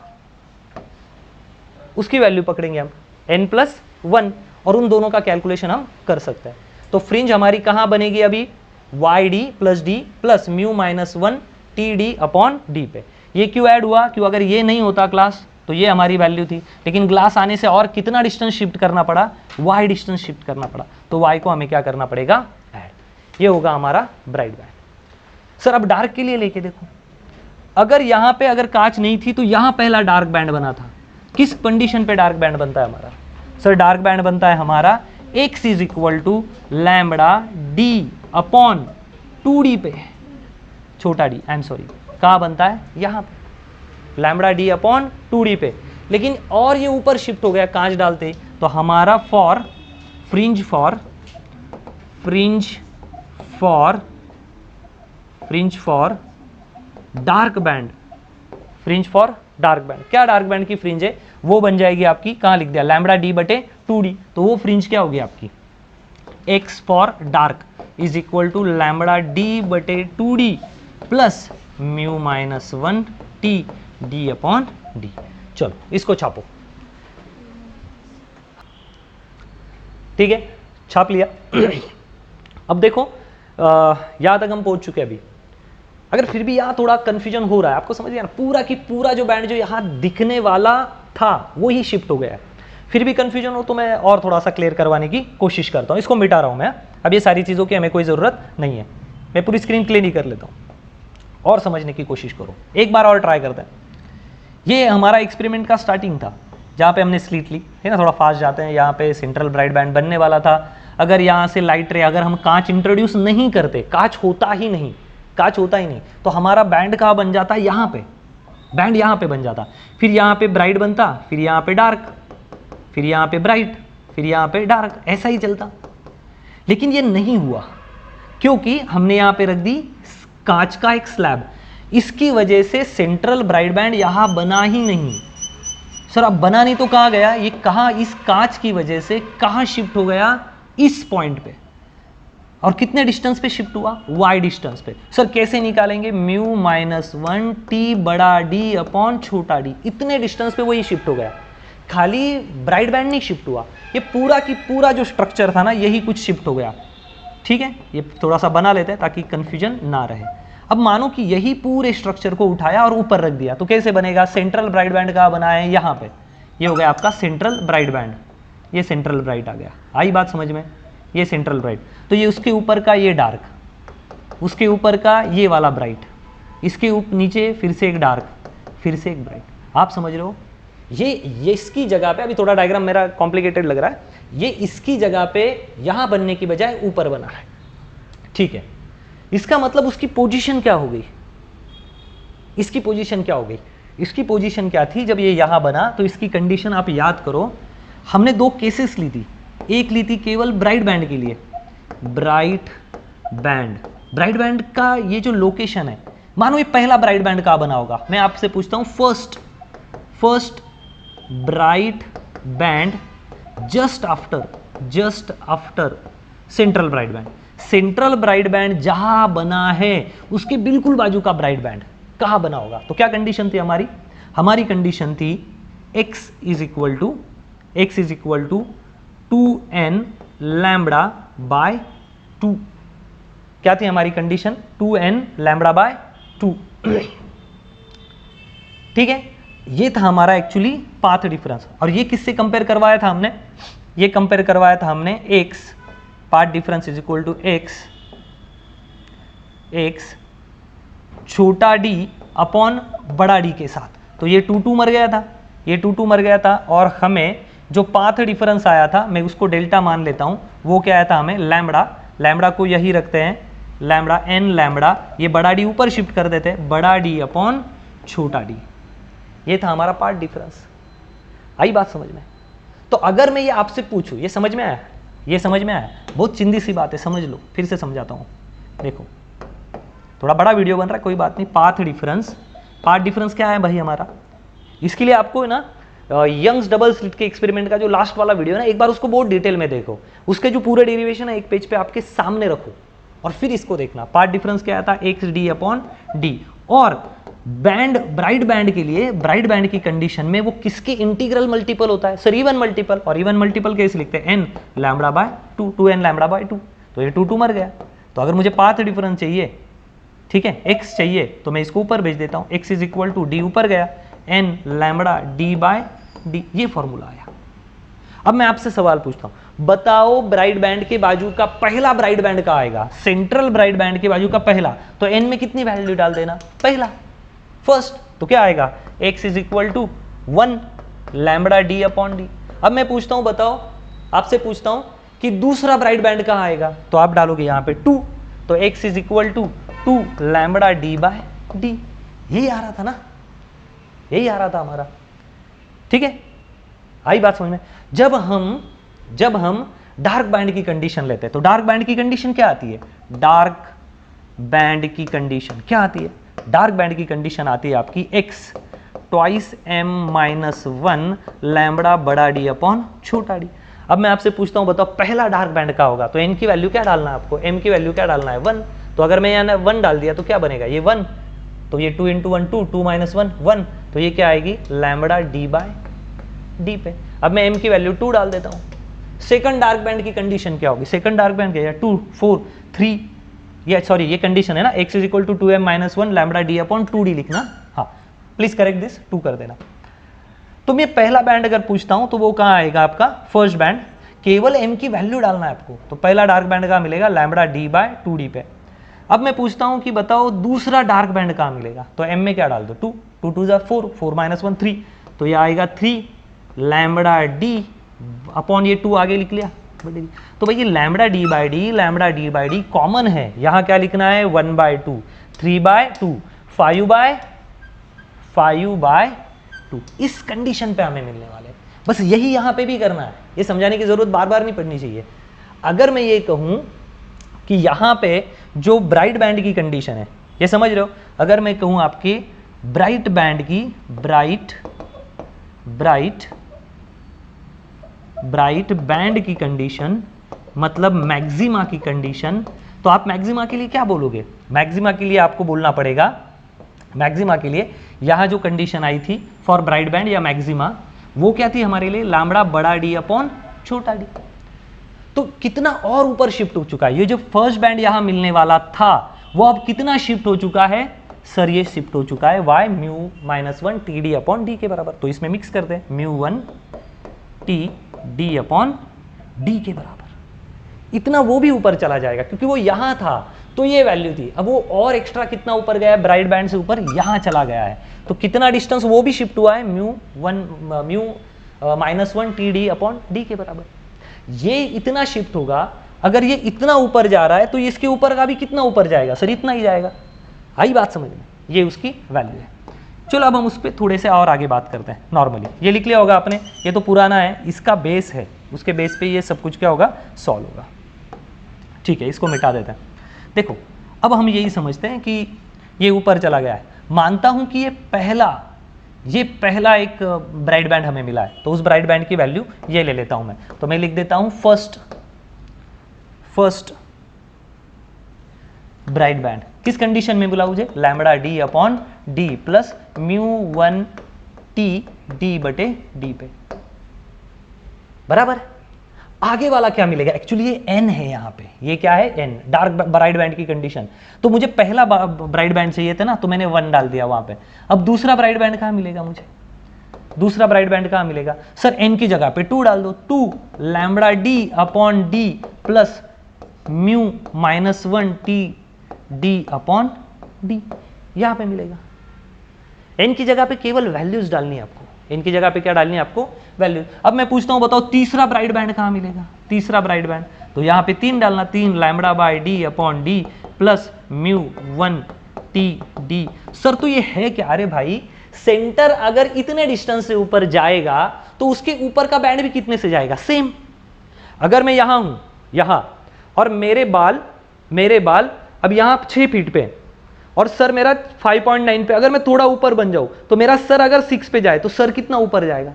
उसकी वैल्यू पकड़ेंगे हम n+1, और उन दोनों का कैलकुलेशन हम कर सकते हैं। तो फ्रिंज हमारी कहाँ बनेगी अभी yd + d + μ-1 td/d पे। ये क्यों ऐड हुआ, क्यों अगर ये नहीं होता क्लास तो ये हमारी वैल्यू थी, लेकिन ग्लास आने से और कितना डिस्टेंस शिफ्ट करना पड़ा, y डिस्टेंस शिफ्ट करना पड़ा, तो y को हमें क्या करना पड़ेगा ऐड। ये होगा हमारा ब्राइट बैंड। सर अब डार्क के लिए लेके देखो, अगर यहाँ पे अगर कांच नहीं थी तो यहाँ पहला डार्क बैंड बना था, किस कंडीशन पे डार्क बैंड बनता है हमारा, सर डार्क बैंड बनता है हमारा x = λd/2d पे, छोटा d, आई एम सॉरी, कहाँ बनता है यहाँ पे λd/2d पे, लेकिन और ये ऊपर शिफ्ट हो गया कांच डालते ही, तो हमारा fringe for dark band, fringe for dark band, क्या डार्क बैंड की फ्रिंज है वो बन जाएगी आपकी, कहाँ लिख दिया λd/2d, तो वो फ्रिंज क्या होगी आपकी x for dark = λd/2d + μ-1 td/d। चलो इसको छापो, ठीक है छाप लिया। अब देखो यहां तक हम पहुंच चुके, अभी अगर फिर भी यहाँ थोड़ा कंफ्यूजन हो रहा है, आपको समझ गया ना, पूरा की पूरा जो बैंड जो यहाँ दिखने वाला था वो ही शिफ्ट हो गया है, फिर भी कंफ्यूजन हो तो मैं और थोड़ा सा क्लियर करवाने की कोशिश करता हूँ, इसको मिटा रहा हूँ मैं, अब ये सारी चीज़ों की हमें कोई ज़रूरत नहीं है, मैं पूरी स्क्रीन क्लियर नहीं कर लेता हूँ और समझने की कोशिश करो, एक बार और ट्राई करते हैं। ये हमारा एक्सपेरिमेंट का स्टार्टिंग था, जहाँ पे हमने स्लीट ली है ना, थोड़ा फास्ट जाते हैं, यहाँ पे सेंट्रल ब्राइट बैंड बनने वाला था, अगर यहाँ से लाइट रे, अगर हम कांच इंट्रोड्यूस नहीं करते, कांच होता ही नहीं, तो हमारा बैंड कहाँ बन जाता, यहाँ पे बैंड यहाँ पे बन जाता, फिर यहाँ पे ब्राइट बनता, फिर यहाँ पे डार्क, फिर यहाँ पे ब्राइट, फिर यहाँ पे डार्क, ऐसा ही चलता। लेकिन ये नहीं हुआ क्योंकि हमने यहाँ पे रख दी कांच का एक स्लैब, इसकी वजह से सेंट्रल ब्राइट बैंड यहाँ बना ही नहीं। सर अब बना नहीं तो कहाँ गया, ये कहाँ, इस कांच की वजह से कहाँ शिफ्ट हो गया, इस पॉइंट पे, और कितने डिस्टेंस पे शिफ्ट हुआ, y डिस्टेंस पे। सर कैसे निकालेंगे, μ-1 t/d/d, इतने डिस्टेंस पे वही शिफ्ट हो गया, खाली ब्राइट बैंड नहीं शिफ्ट हुआ, ये पूरा की पूरा जो स्ट्रक्चर था ना यही कुछ शिफ्ट हो गया। ठीक है, ये थोड़ा सा बना लेते हैं ताकि कंफ्यूजन ना रहे। अब मानो कि यही पूरे स्ट्रक्चर को उठाया और ऊपर रख दिया, तो कैसे बनेगा, सेंट्रल ब्राइट बैंड कहाँ बना है, यहाँ पे, ये हो गया आपका सेंट्रल ब्राइट बैंड, ये सेंट्रल ब्राइट आ गया, आई बात समझ में, ये सेंट्रल ब्राइट, तो ये उसके ऊपर का ये डार्क, उसके ऊपर का ये वाला ब्राइट, इसके नीचे फिर से एक डार्क, फिर से एक ब्राइट, आप समझ रहे हो। ये इसकी जगह पे, अभी थोड़ा डायग्राम मेरा कॉम्प्लिकेटेड लग रहा है, ये इसकी जगह पे यहाँ बनने की बजाय ऊपर बना है। ठीक है, इसका मतलब उसकी पोजीशन क्या हो गई, इसकी पोजीशन क्या हो गई, इसकी पोजीशन क्या थी जब ये यहाँ बना, तो इसकी कंडीशन आप याद करो, हमने दो केसेस ली थी, एक ली थी केवल ब्राइट बैंड के लिए, ब्राइट बैंड का ये जो लोकेशन है, मानो ये पहला ब्राइट बैंड कहाँ बना होगा, मैं आपसे पूछता हूँ, first bright band just after central bright band जहां बना है उसके बिल्कुल बाजू का ब्राइट बैंड कहां बना होगा। तो क्या कंडीशन थी हमारी कंडीशन थी x is equal to 2n λ/2। क्या थी हमारी कंडीशन, 2n λ/2। ठीक है, ये था हमारा एक्चुअली पाथ डिफरेंस, और ये किससे कंपेयर करवाया था हमने, ये कंपेयर करवाया था हमने x, path difference is equal to x छोटा d अपॉन बड़ा D के साथ। तो ये 2 मर गया था, और हमें जो पाथ डिफरेंस आया था, मैं उसको डेल्टा मान लेता हूं, वो क्या आया था हमें, लैम्बडा को यही रखते हैं, n, ये बड़ा D ऊपर शिफ्ट कर देते हैं, बड़ा D अपॉन छोटा d, ये था हमारा पार्ट डिफरेंस। आई बात समझ में? तो अगर मैं ये आपसे पूछूं, ये समझ में आया? ये समझ में आया? बहुत चिंदी सी बात है, समझ लो, फिर से समझाता हूँ। देखो थोड़ा बड़ा वीडियो बन रहा है, कोई बात नहीं। पाथ डिफरेंस क्या है भाई हमारा? इसके लिए आपको ना यंग्स डबल स्लिट के एक्सपेरिमेंट का जो लास्ट वाला वीडियो है ना, एक बार उसको बहुत डिटेल में देखो, उसके जो पूरा डेरिवेशन है एक पेज पे आपके सामने रखो और फिर इसको देखना। पार्ट डिफरेंस क्या आता है? X D upon D. और ब्राइट बैंड के लिए, ब्राइट बैंड की कंडीशन में वो किसके इंटीग्रल मल्टीपल होता है? Sir even multiple. और इवन मल्टीपल कैसे लिखते हैं? N lambda by 2, 2n lambda by 2। तो ये 2 मर गया। तो अगर मुझे पाथ डिफरेंस चाहिए, ठीक है, x चाहिए, तो मैं इसको ऊपर भेज देता हूँ। x is equal to d ऊपर गया, n lambda d by d, ये फॉर्मूला आया। अब मैं आपसे सवाल पूछता हूं, बताओ ब्राइट बैंड के बाजू का पहला ब्राइट बैंड का आएगा, सेंट्रल ब्राइट बैंड के बाजू का पहला, तो n में कितनी वैल्यू डाल देना? पहला, फर्स्ट। तो क्या आएगा? x is equal to 1 lambda D upon d. अब मैं पूछता हूं, बताओ, आपसे पूछता हूं कि दूसरा ब्राइट बैंड कहां आएगा? तो आप डालोगे यहां पे 2, तो x is equal to 2 lambda d by d. यही आ रहा था ना, यही आ रहा था हमारा, ठीक है? आई बात समझ में? जब हम डार्क बैंड की कंडीशन लेते हैं, तो डार्क बैंड की कंडीशन क्या आती है? डार्क बैंड की कंडीशन क्या आती है? डार्क बैंड की कंडीशन आती है आपकी x ट्वाइस m-1 लैम्बडा बड़ा डी अपॉन छोटा डी। अब मैं आपसे पूछता हूं, बताओ पहला डार्क बैंड का होगा, तो n की वैल्यू क्या डालना है आपको? m की वैल्यू क्या डालना है? 1। तो अगर मैं यहाँ 1 डाल दिया तो क्या बनेगा? ये 1, तो ये 2 इंटू 1 2, 2 माइनस 1 1, तो ये क्या आएगी? लैम्बडा डी बाय डी पे। अब मैं m की वैल्यू 2 डाल देता हूँ। सेकंड डार्क बैंड की कंडीशन क्या होगी? सेकंड डार्क बैंड क्या है? 2 4 3, ये सॉरी ये कंडीशन है ना, x is equal to 2m-1 lambda D upon 2d लिखना। हाँ प्लीज करेक्ट दिस, 2 कर देना। तो मैं पहला बैंड अगर पूछता हूं तो वो कहाँ आएगा आपका? First band. केवल m की वैल्यू डालना है आपको, तो पहला डार्क बैंड कहाँ मिलेगा? लैम्बडा डी बाय 2d पे। अब मैं पूछता हूं कि बताओ दूसरा डार्क बैंड कहाँ मिलेगा? तो m में क्या डाल दो? 2, 2 2 4, 4 माइनस 1 3, तो ये आएगा 3 लैम्बडा डी अपॉन ये 2 आगे लिख लिया। तो भाई ये lambda D by D common है, यहाँ क्या लिखना है? 1/2, 3/2, 5/2। इस कंडीशन पे हमें मिलने वाले, बस यही यहाँ पे भी करना है। ये समझाने की जरूरत बार बार नहीं पड़नी चाहिए। अगर मैं ये कहूँ कि यहाँ पे जो ब्राइट बैंड की कंडीशन है, ये समझ रहे हो? अगर मैं कहूँ आपके ब्राइट बैंड की, ब्राइट बैंड की कंडीशन मतलब मैक्सिमा की कंडीशन, तो आप मैक्सिमा के लिए क्या बोलोगे? मैक्सिमा के लिए आपको बोलना पड़ेगा, मैक्सिमा के लिए यहाँ जो कंडीशन आई थी फॉर ब्राइट बैंड या मैक्सिमा, वो क्या थी हमारे लिए? लैम्बडा बड़ा डी अपॉन छोटा डी। तो कितना और ऊपर शिफ्ट हो चुका है? ये जो फर्स्ट बैंड यहाँ मिलने वाला था वो अब कितना शिफ्ट हो चुका है? सर ये शिफ्ट हो चुका है y μ-1 T D upon D के बराबर। तो इसमें मिक्स कर दें, μ1 टी डी अपॉन डी के बराबर। इतना वो भी ऊपर चला जाएगा क्योंकि वो यहां था तो ये वैल्यू थी, अब वो और एक्स्ट्रा कितना ऊपर गया है? ब्राइट बैंड से ऊपर यहां चला गया है, तो कितना डिस्टेंस वो भी शिफ्ट हुआ है? μ-1 टी डी अपॉन डी के बराबर। ये इतना शिफ्ट होगा। अगर ये इतना ऊपर जा रहा है तो इसके ऊपर का भी कितना ऊपर जाएगा? सर इतना ही जाएगा। आई बात समझ में? ये उसकी वैल्यू है। चलो अब हम उस पर थोड़े से और आगे बात करते हैं। नॉर्मली ये लिख लिया होगा आपने, ये तो पुराना है, इसका बेस है, उसके बेस पे ये सब कुछ क्या होगा? सॉल्व होगा। ठीक है, इसको मिटा देते हैं। देखो अब हम यही समझते हैं कि ये ऊपर चला गया है। मानता हूं कि ये पहला एक ब्राइट बैंड हमें मिला है, तो उस ब्राइट बैंड की वैल्यू ये ले लेता हूं मैं। तो मैं लिख देता हूं फर्स्ट ब्राइट बैंड किस कंडीशन में मिला मुझे? Lambda D upon D plus μ1 T D बटे डी पे बराबर। आगे वाला क्या मिलेगा? एक्चुअली ये n है यहाँ पे, ये क्या है? n, डार्क ब्राइट बैंड की कंडीशन। तो मुझे पहला ब्राइट बैंड चाहिए था ना, तो मैंने 1 डाल दिया वहां पे। अब दूसरा ब्राइट बैंड कहाँ मिलेगा मुझे? दूसरा ब्राइट बैंड कहाँ मिलेगा? सर n की जगह पे 2 डाल दो, 2 lambda D upon D plus μ-1 T D upon D, यहां पे मिलेगा। n की जगह पे केवल वैल्यूज डालनी है आपको, n की जगह पे क्या डालनी है आपको? वैल्यू। अब मैं पूछता हूं, बताओ तीसरा ब्राइट बैंड कहां मिलेगा? तीसरा ब्राइट बैंड, तो यहां पे 3 डालना, 3 lambda by D upon D plus μ1 T D. Sir तो ये है क्या? अरे भाई सेंटर अगर इतने डिस्टेंस से ऊपर जाएगा तो उसके ऊपर का बैंड भी कितने से जाएगा, सेम। अगर मैं यहां हूं, यहां, और मेरे बाल अब यहां 6 फीट पे और सर मेरा 5.9 पे, अगर मैं थोड़ा ऊपर बन जाऊं तो मेरा सर अगर 6 पे जाए तो सर कितना ऊपर जाएगा,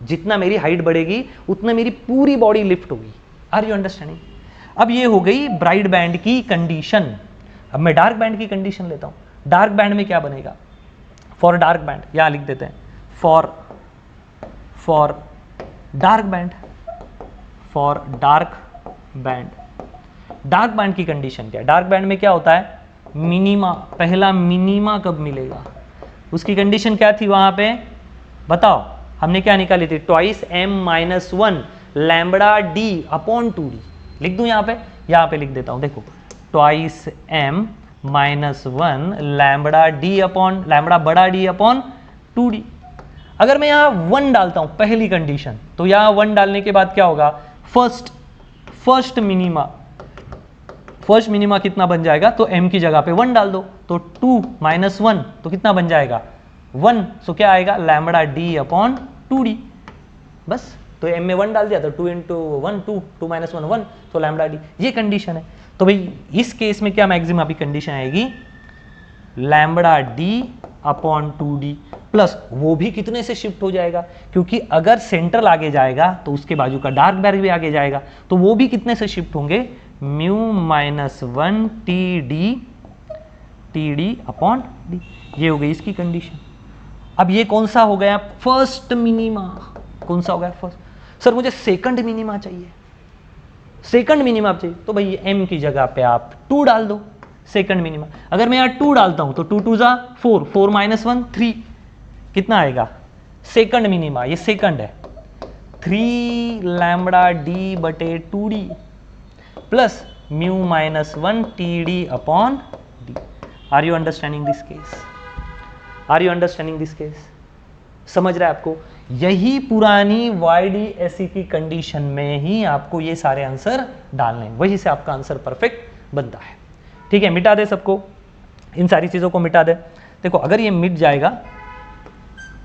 जितना मेरी हाइट बढ़ेगी उतना मेरी पूरी बॉडी लिफ्ट होगी। Are you understanding? अब ये हो गई ब्राइट बैंड की कंडीशन। अब मैं डार्क बैंड की कंडीशन लेता हूं। डार्क बैंड में क्या बनेगा, फॉर डार्क बैंड यहां लिख देते हैं, for dark band, for dark band. Dark band की कंडीशन क्या है? डार्क बैंड में क्या होता है, मिनिमा, पहला मिनिमा कब मिलेगा, उसकी कंडीशन क्या थी वहां पे, बताओ। हमने क्या निकाली थी, twice m-1 lambda d upon 2d। लिख दूं यहाँ पे लिख देता हूं, देखो, twice m-1 lambda d upon, lambda बड़ा d अपॉन 2d। अगर मैं यहाँ 1 डालता हूं पहली कंडीशन, तो यहाँ 1 डालने के बाद क्या होगा, फर्स्ट मिनिमा कितना बन जाएगा, तो m की जगह पे 1 डाल दो, तो 2 माइनस 1 तो कितना बन जाएगा 1। सो क्या आएगा, लैम्बडा d अपॉन 2d। बस, तो m में 1 डाल दिया तो 2 इंटू 1 2 माइनस 1 1, तो लैम्बडा d, ये कंडीशन है। तो भाई इस केस में क्या मैक्सिमा की कंडीशन आएगी, lambda d upon 2d plus वो भी कितने से शिफ्ट हो जाएगा, क्योंकि अगर सेंट्रल आगे जाएगा तो उसके बाजू का डार्क बैंड भी आगे जाएगा, तो वो भी कितने से शिफ्ट होंगे, μ-1 TD अपॉन d। ये हो गई इसकी कंडीशन। अब ये कौन सा हो गया, फर्स्ट मिनिमा। कौन सा हो गया, फर्स्ट। सर मुझे सेकंड मिनिमा चाहिए, सेकंड मिनिमा चाहिए, तो भाई m की जगह पे आप 2 डाल दो, सेकंड मिनिमा। अगर मैं यहाँ 2 डालता हूं तो 2 2 जा 4, 4 माइनस 1 3, कितना आएगा, सेकंड मिनिमा, ये सेकंड है, 3 लैम्बडा d बटे 2d plus μ-1 TD upon d। Are you understanding this case? Are you understanding this case? समझ रहा है आपको? यही पुरानी YDSE की कंडीशन में ही आपको ये सारे आंसर डालने हैं, वही से आपका आंसर परफेक्ट बनता है। ठीक है, मिटा दे सबको, इन सारी चीज़ों को मिटा दे। देखो अगर ये मिट जाएगा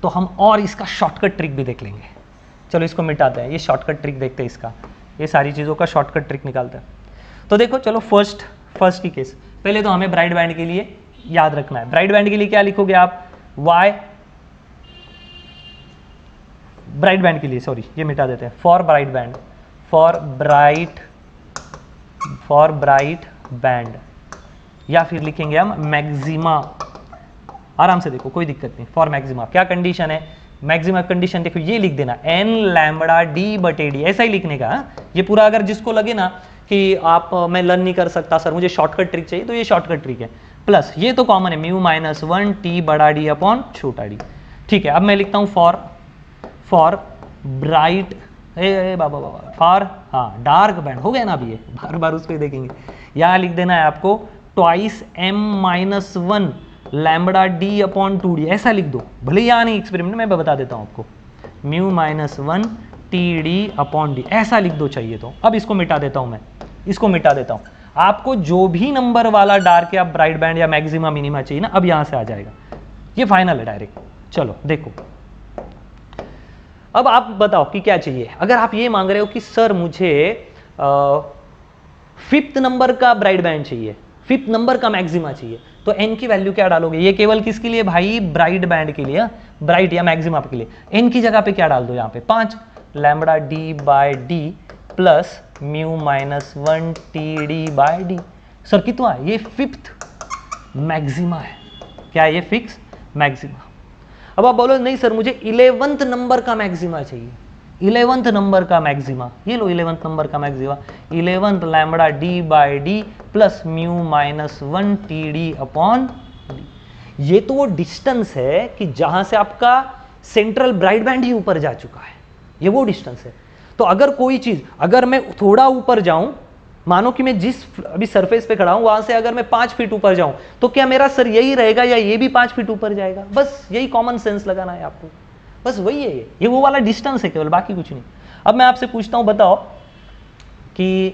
तो हम और इसका शॉर्टकट ट्रिक भी देख लेंगे। चलो इसको मिटाते हैं, ये शॉर्टकट ट्रिक देखते हैं इसका, ये सारी चीज़ों का शॉर्टकट ट्रिक निकालते हैं। तो देखो चलो फर्स्ट की केस, पहले तो हमें ब्राइट बैंड के लिए याद रखना है। ब्राइट बैंड के लिए क्या लिखोगे आप, y, ब्राइट बैंड के लिए, सॉरी ये मिटा देते हैं, for bright band, for bright band, या फिर लिखेंगे हम मैक्सिमा। आराम से देखो, कोई दिक्कत नहीं, फॉर मैक्सिमा क्या कंडीशन है, मैक्सिमा कंडीशन देखो ये लिख देना, n लैम्बडा d बटे d, ऐसा ही लिखने का। ये पूरा अगर जिसको लगे ना कि आप मैं लर्न नहीं कर सकता सर, मुझे शॉर्टकट ट्रिक चाहिए, तो ये शॉर्टकट ट्रिक है। प्लस ये तो कॉमन है, μ-1 t बड़ा d अपॉन छोटा d। ठीक है, अब मैं लिखता हूँ फॉर ब्राइट, बाबा फॉर, हाँ डार्क बैंड हो गया ना, अभी ये बार बार उसको ही देखेंगे। यहाँ लिख देना है आपको twice m-1 lambda d upon 2d, ऐसा लिख दो, भले यहाँ नहीं एक्सपेरिमेंट मैं बता देता हूँ आपको, μ-1 TD अपॉन d, ऐसा लिख दो चाहिए तो। अब इसको मिटा देता हूँ मैं, इसको मिटा देता हूँ। आपको जो भी नंबर वाला डार्क या ब्राइट बैंड या मैक्सिमा मिनिमा चाहिए ना, अब यहाँ से आ जाएगा, ये फाइनल है डायरेक्ट। चलो देखो, अब आप बताओ कि क्या चाहिए। अगर आप ये मांग रहे हो कि सर मुझे 5th नंबर का ब्राइट बैंड चाहिए, 5th नंबर का मैक्सिमा चाहिए, तो n की वैल्यू क्या डालोगे, ये केवल किसके लिए भाई, ब्राइट बैंड के लिए, ब्राइट या मैक्सिमा के लिए। n की जगह पे क्या डाल दो, यहाँ पे 5 lambda d by d plus μ-1 TD by d। Sir कितना है, ये 5th मैक्सिमा है, क्या है ये, फिक्स मैक्सिमा। अब आप बोलो नहीं सर मुझे 11th नंबर का मैक्सिमा चाहिए, 11th नंबर का मैक्सिमा, ये लो 11th नंबर का maxima, 11th lambda d by d plus μ-1 TD upon d। ये तो वो डिस्टेंस है कि जहां से आपका सेंट्रल ब्राइट बैंड ही ऊपर जा चुका है, ये वो डिस्टेंस है। तो अगर कोई चीज, अगर मैं थोड़ा ऊपर जाऊं, मानो कि मैं जिस अभी सरफेस पे खड़ा हूं वहां से अगर मैं 5 फीट ऊपर जाऊं, तो क्या मेरा सर यही रहेगा या ये भी 5 फीट ऊपर जाएगा? बस यही कॉमन सेंस लगाना है आपको, बस वही है, ये वो वाला डिस्टेंस है केवल, बाकी कुछ नहीं। अब मैं आपसे पूछता हूं, बताओ कि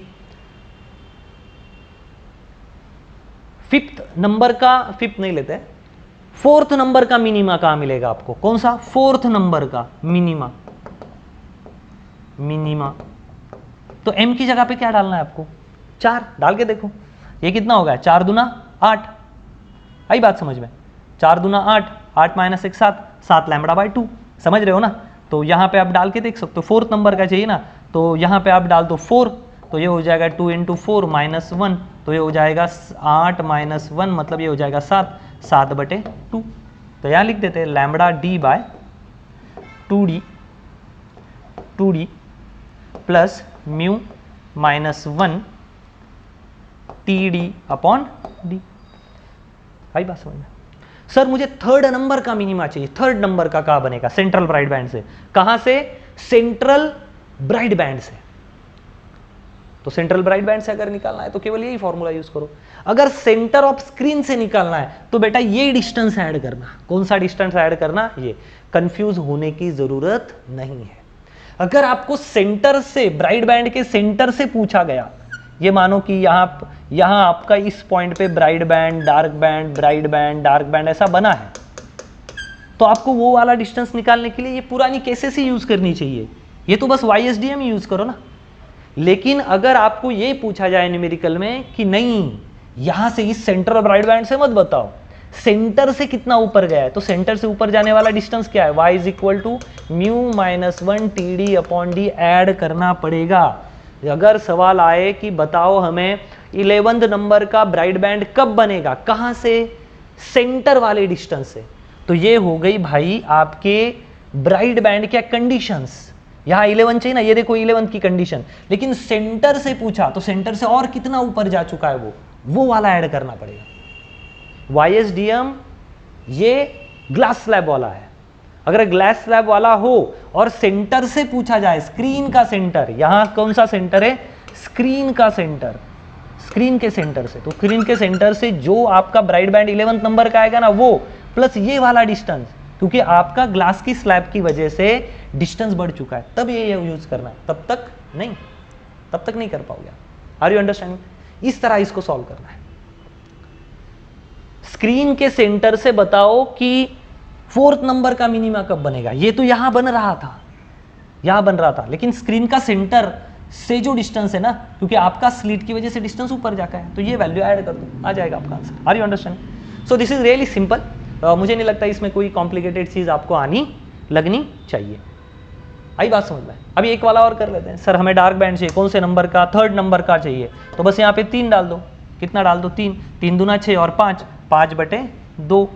5th नंबर का, 5th नहीं लेते हैं, फोर्थ नंबर का मिनिमा कहां मिलेगा आपको? कौन सा? फोर्थ नंबर का मिनिमा। मिनिमा तो m की जगह पे क्या डालना है आपको? 4 डाल के देखो, ये कितना होगा? 4 दूना 8। आई बात समझ में? 4 दूना 8, 8 माइनस 1 7, 7 लैम्बडा बाई 2। समझ रहे हो ना? तो यहाँ पे आप डाल के देख सकते हो, फोर्थ नंबर का चाहिए ना, तो यहाँ पे आप डाल दो 4, तो ये हो जाएगा 2 इंटू 4 माइनस 1, तो ये हो जाएगा 8 माइनस 1, मतलब ये हो जाएगा 7, 7/2। तो यहाँ लिख देते हैं lambda d by 2d plus mu minus 1 TD upon d. भाई बात समझ में? सर मुझे थर्ड नंबर का मिनिमा चाहिए, थर्ड नंबर का कहाँ बनेगा? सेंट्रल ब्राइट बैंड से। कहां से? सेंट्रल ब्राइट बैंड से। तो सेंट्रल ब्राइट बैंड से अगर निकालना है तो केवल यही फॉर्मूला यूज करो। अगर सेंटर ऑफ स्क्रीन से निकालना है तो बेटा ये डिस्टेंस ऐड करना। कौन सा डिस्टेंस ऐड करना? ये। कंफ्यूज होने की जरूरत नहीं है। अगर आपको सेंटर से, ब्राइट बैंड के सेंटर से पूछा गया, ये मानो कि यहां आपका इस पॉइंट पे bright band, dark band, bright band, dark band ऐसा बना है, तो आपको वो वाला डिस्टेंस निकालने के लिए ये पुरानी केसेस ही यूज करनी चाहिए। ये तो बस YSDM ही यूज करो ना। लेकिन अगर आपको ये पूछा जाए न्यूमेरिकल में कि नहीं, यहां से इस सेंटर ब्राइट बैंड से मत बताओ, सेंटर से कितना ऊपर गया है, तो सेंटर से ऊपर जाने वाला डिस्टेंस क्या है? y is equal to mu minus 1 TD upon d add करना पड़ेगा। अगर सवाल आए कि बताओ हमें 11th नंबर का ब्राइट बैंड कब बनेगा, कहां से? सेंटर वाले डिस्टेंस से, तो ये हो गई भाई आपके ब्राइट बैंड क्या कंडीशंस। यहां 11 चाहिए ना, ये देखो 11 की कंडीशन, लेकिन सेंटर से पूछा तो सेंटर से और कितना ऊपर जा चुका है वो वाला ऐड करना पड़ेगा। YSDM ये ग्लास स्लैब वाला है। अगर ग्लास स्लैब वाला हो और सेंटर से पूछा जाए, स्क्रीन का सेंटर, यहां कौन सा सेंटर है? स्क्रीन का सेंटर, स्क्रीन के सेंटर से, तो स्क्रीन के सेंटर से जो आपका ब्राइट बैंड 11th नंबर का आएगा ना, वो प्लस ये वाला डिस्टेंस, क्योंकि आपका ग्लास की स्लैब की वजह से डिस्टेंस बढ़ चुका है, तब ये यूज करना है, तब तक नहीं कर पाओगे। Are you understanding? इस तरह इसको सॉल्व करना है। स्क्रीन के सेंटर से बताओ कि फोर्थ नंबर का मिनिमा कब बनेगा। ये तो यहां बन रहा था, लेकिन स्क्रीन का सेंटर से जो डिस्टेंस है ना, क्योंकि आपका स्लिट की वजह से डिस्टेंस ऊपर जाता है, तो ये वैल्यू ऐड कर दो, आ जाएगा आपका answer. Are you understand? So this is really simple. मुझे नहीं लगता इसमें कोई कॉम्प्लिकेटेड चीज आपको लगनी चाहिए। आई बात समझ में? अभी एक वाला और कर लेते हैं। सर हमें डार्क बैंड चाहिए, कौन से नंबर का? थर्ड नंबर का चाहिए। तो बस यहाँ पे 3 डाल दो। कितना डाल दो? 3, 3 दूना 6 और 5, 5/2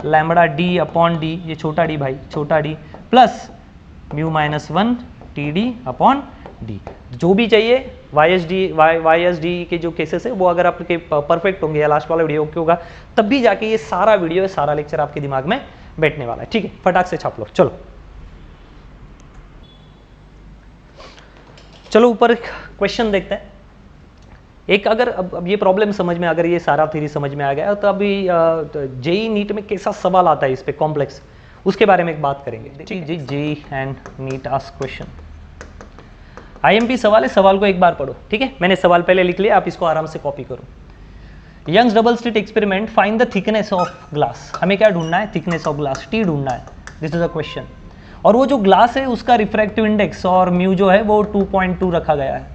लैम्बडा डी अपॉन डी, ये छोटा डी भाई, छोटा D plus mu minus 1 TD upon D. जो भी चाहिए YSD के जो केसेस है वो अगर आपके परफेक्ट होंगे या लास्ट वाला वीडियो ओके होगा, तब भी जाके ये सारा वीडियो, सारा लेक्चर आपके दिमाग में बैठने वाला है। ठीक है, फटाक से छाप लो। चलो ऊपर क्वेश्चन देखते हैं। एक अगर अब ये प्रॉब्लम समझ में, अगर ये सारा थ्योरी समझ में आ गया तो अभी जेई नीट में कैसा सवाल आता है इस पे कॉम्प्लेक्स, उसके बारे में एक बात करेंगे। जी JEE and NEET ask question, IMP सवाल है, सवाल को एक बार पढ़ो। ठीक है, मैंने सवाल पहले लिख लिया, आप इसको आराम से कॉपी करो। Young's double slit experiment, find the thickness of glass. हमें क्या ढूंढना है? थिकनेस ऑफ ग्लास, T ढूंढना है। This is a question. और वो जो ग्लास है उसका रिफ्रैक्टिव इंडेक्स और म्यू जो है वो 2.2 रखा गया है।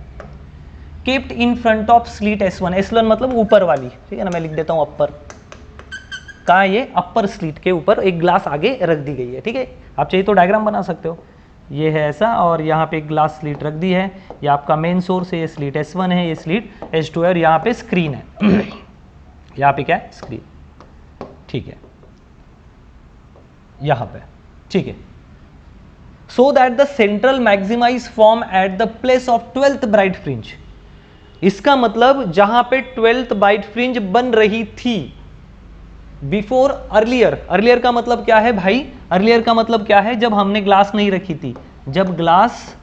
Kept in front of slit S1, S1 मतलब ऊपर वाली, ठीक है ना, मैं लिख देता हूँ अपर। कहाँ? ये अपर स्लिट के ऊपर एक ग्लास आगे रख दी गई है। ठीक है, आप चाहिए तो डायग्राम बना सकते हो। ये है ऐसा, और यहाँ पे एक ग्लास स्लिट रख दी है। ये आपका मेन सोर्स है, ये स्लिट S1 है, ये स्लिट S2 है, और यहाँ पे स्क्रीन है। यहाँ पे क्या है? स्क्रीन। ठीक है, यहाँ पे। ठीक है, so that the central maxima is form at the place of 12th bright fringe. इसका मतलब जहां पे 12th ब्राइट फ्रिंज बन रही थी बिफोर अर्लियर। अर्लियर का मतलब क्या है भाई? अर्लियर का मतलब क्या है? जब हमने ग्लास नहीं रखी थी, जब ग्लास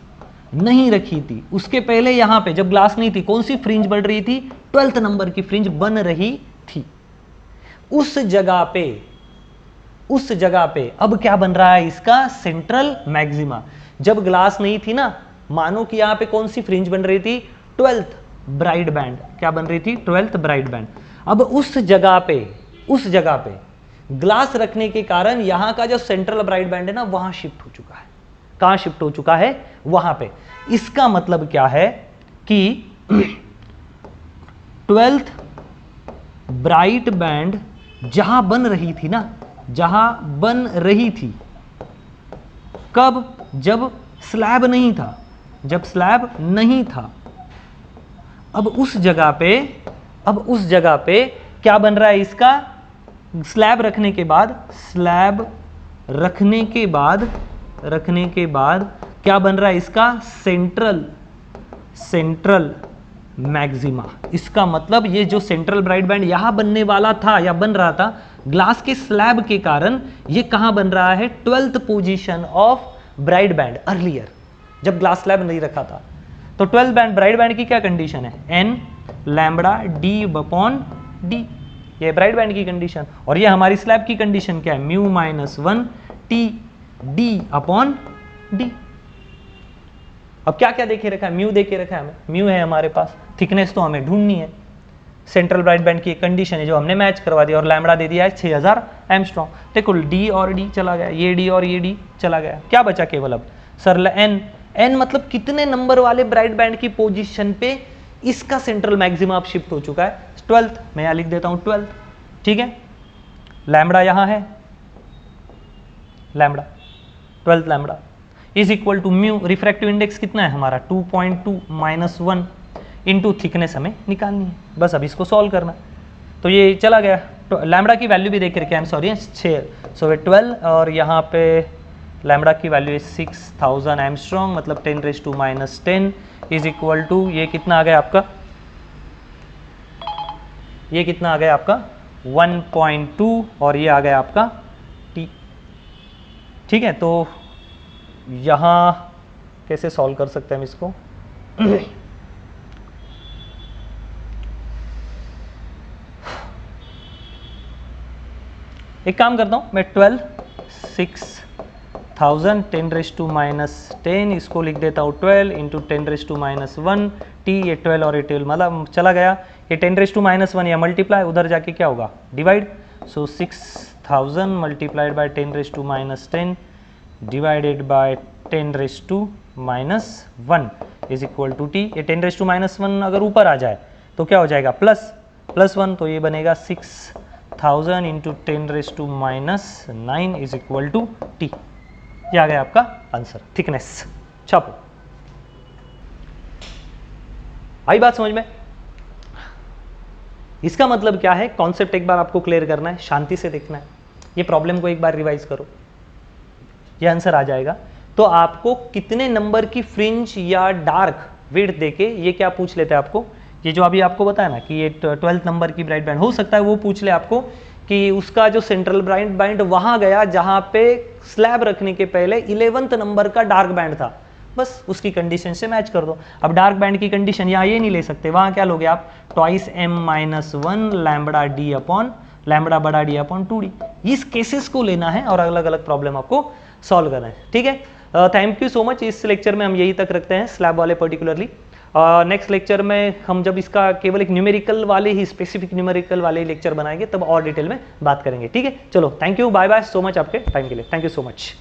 नहीं रखी थी, उसके पहले यहां पे जब ग्लास नहीं थी, कौन सी फ्रिंज बन रही थी? 12th नंबर की फ्रिंज बन रही थी। उस जगह पे अब क्या बन रहा है? इसका सेंट्रल मैक्सिमा। जब ग्लास नहीं थी ना, मानो कि यहां पे कौन सी फ्रिंज बन रही थी? 12th bright band. क्या बन रही थी? 12th bright band. अब उस जगह पे ग्लास रखने के कारण यहां का जो सेंट्रल ब्राइट बैंड है ना वहां शिफ्ट हो चुका है। कहां शिफ्ट हो चुका है? वहां पे। इसका मतलब क्या है कि 12th ब्राइट बैंड जहां बन रही थी ना, जहां बन रही थी, कब? जब स्लैब नहीं था, जब स्लैब नहीं था। अब उस जगह पे क्या बन रहा है इसका? स्लैब रखने के बाद, स्लैब रखने के बाद क्या बन रहा है इसका? Central maxima. इसका मतलब ये जो सेंट्रल ब्राइट बैंड यहां बनने वाला था या बन रहा था, ग्लास के स्लैब के कारण ये कहां बन रहा है? 12th position of bright band earlier, जब ग्लास स्लैब नहीं रखा था। तो 12th बैंड ब्राइट बैंड की क्या कंडीशन है? n lambda D upon d, ये ब्राइट बैंड की कंडीशन। और ये हमारी स्लैब की कंडीशन क्या है? Mu minus 1 t D upon d. अब क्या क्या देखे रखा है? म्यू देखे रखा है हमें, म्यू है हमारे पास, थिकनेस तो हमें ढूंढनी है, सेंट्रल ब्राइट बैंड की कंडीशन है जो हमने मैच करवा दिया, और लैम्बडा दे दिया है 6000 एंगस्ट्रॉम। देखो डी और डी चला गया, ये डी और ये डी चला गया, क्या बचा केवल अब? सर एन मतलब कितने नंबर वाले ब्राइट बैंड की पोजीशन पे इसका सेंट्रल मैक्सिमा अब शिफ्ट हो चुका है? 12th, मैं यहां लिख देता हूं 12th, ठीक है। लैम्बडा यहां है, lambda 12th lambda is equal to mu, refractive index कितना है हमारा? 2.2 माइनस 1 इंटू थिकनेस हमें निकालनी है, बस अब इसको सॉल्व करना। तो ये चला गया, तो लैम्बडा की वैल्यू भी देख रखे, आई एम सॉरी 6, सो 12, और यहाँ पे लैम्बडा की वैल्यू है 6000 एंगस्ट्रॉम, मतलब 10⁻⁻10 इज इक्वल टू, ये कितना आ गया आपका? ये कितना आ गया आपका? 1.2, और ये आ गया आपका t, ठीक है। तो यहाँ कैसे सॉल्व कर सकते हैं हम इसको? एक काम करता हूँ मैं, 12 6000 10⁻⁻10 इसको लिख देता हूँ 12 इंटू 10⁻⁻1 टी, ये 12 और ये 12 मतलब चला गया, ये 10⁻⁻1 या मल्टीप्लाई, उधर जाके क्या होगा? Divide. So 6000 multiplied by 10⁻⁻10 divided by 10⁻⁻1 is equal to t. ये 10⁻⁻1 अगर ऊपर आ जाए तो क्या हो जाएगा? +1, तो ये बनेगा 6000 into 10⁻⁻9 is equal to t. ये आ गया आपका आंसर, थिकनेस। छापो। आई बात समझ में? इसका मतलब क्या है? कॉन्सेप्ट एक बार आपको क्लियर करना है, शांति से देखना है, ये प्रॉब्लम को एक बार रिवाइज करो, ये आंसर आ जाएगा। तो आपको कितने नंबर की फ्रिंज या डार्क विड्थ देके ये क्या पूछ लेते हैं आपको? ये जो अभी आपको बताया ना कि ये 12th नंबर की ब्राइट बैंड हो सकता है वो पूछ ले आपको कि उसका जो सेंट्रल ब्राइट बैंड वहां गया जहां पे स्लैब रखने के पहले 11th नंबर का डार्क बैंड था, बस उसकी कंडीशन से मैच कर दो। अब डार्क बैंड की कंडीशन यहाँ ये नहीं ले सकते, वहां क्या लोगे आप? Twice m-1 lambda D upon lambda बड़ा डी अपॉन 2d। इस केसेस को लेना है और अलग अलग प्रॉब्लम आपको सॉल्व करना है, ठीक है। Thank you so much. इस लेक्चर में हम यही तक रखते हैं, स्लैब वाले पर्टिकुलरली। नेक्स्ट लेक्चर में हम जब इसका केवल एक न्यूमेरिकल वाले ही, स्पेसिफिक न्यूमेरिकल वाले लेक्चर बनाएंगे तब और डिटेल में बात करेंगे, ठीक है। चलो, thank you, bye bye, so much आपके टाइम के लिए, थैंक यू सो मच।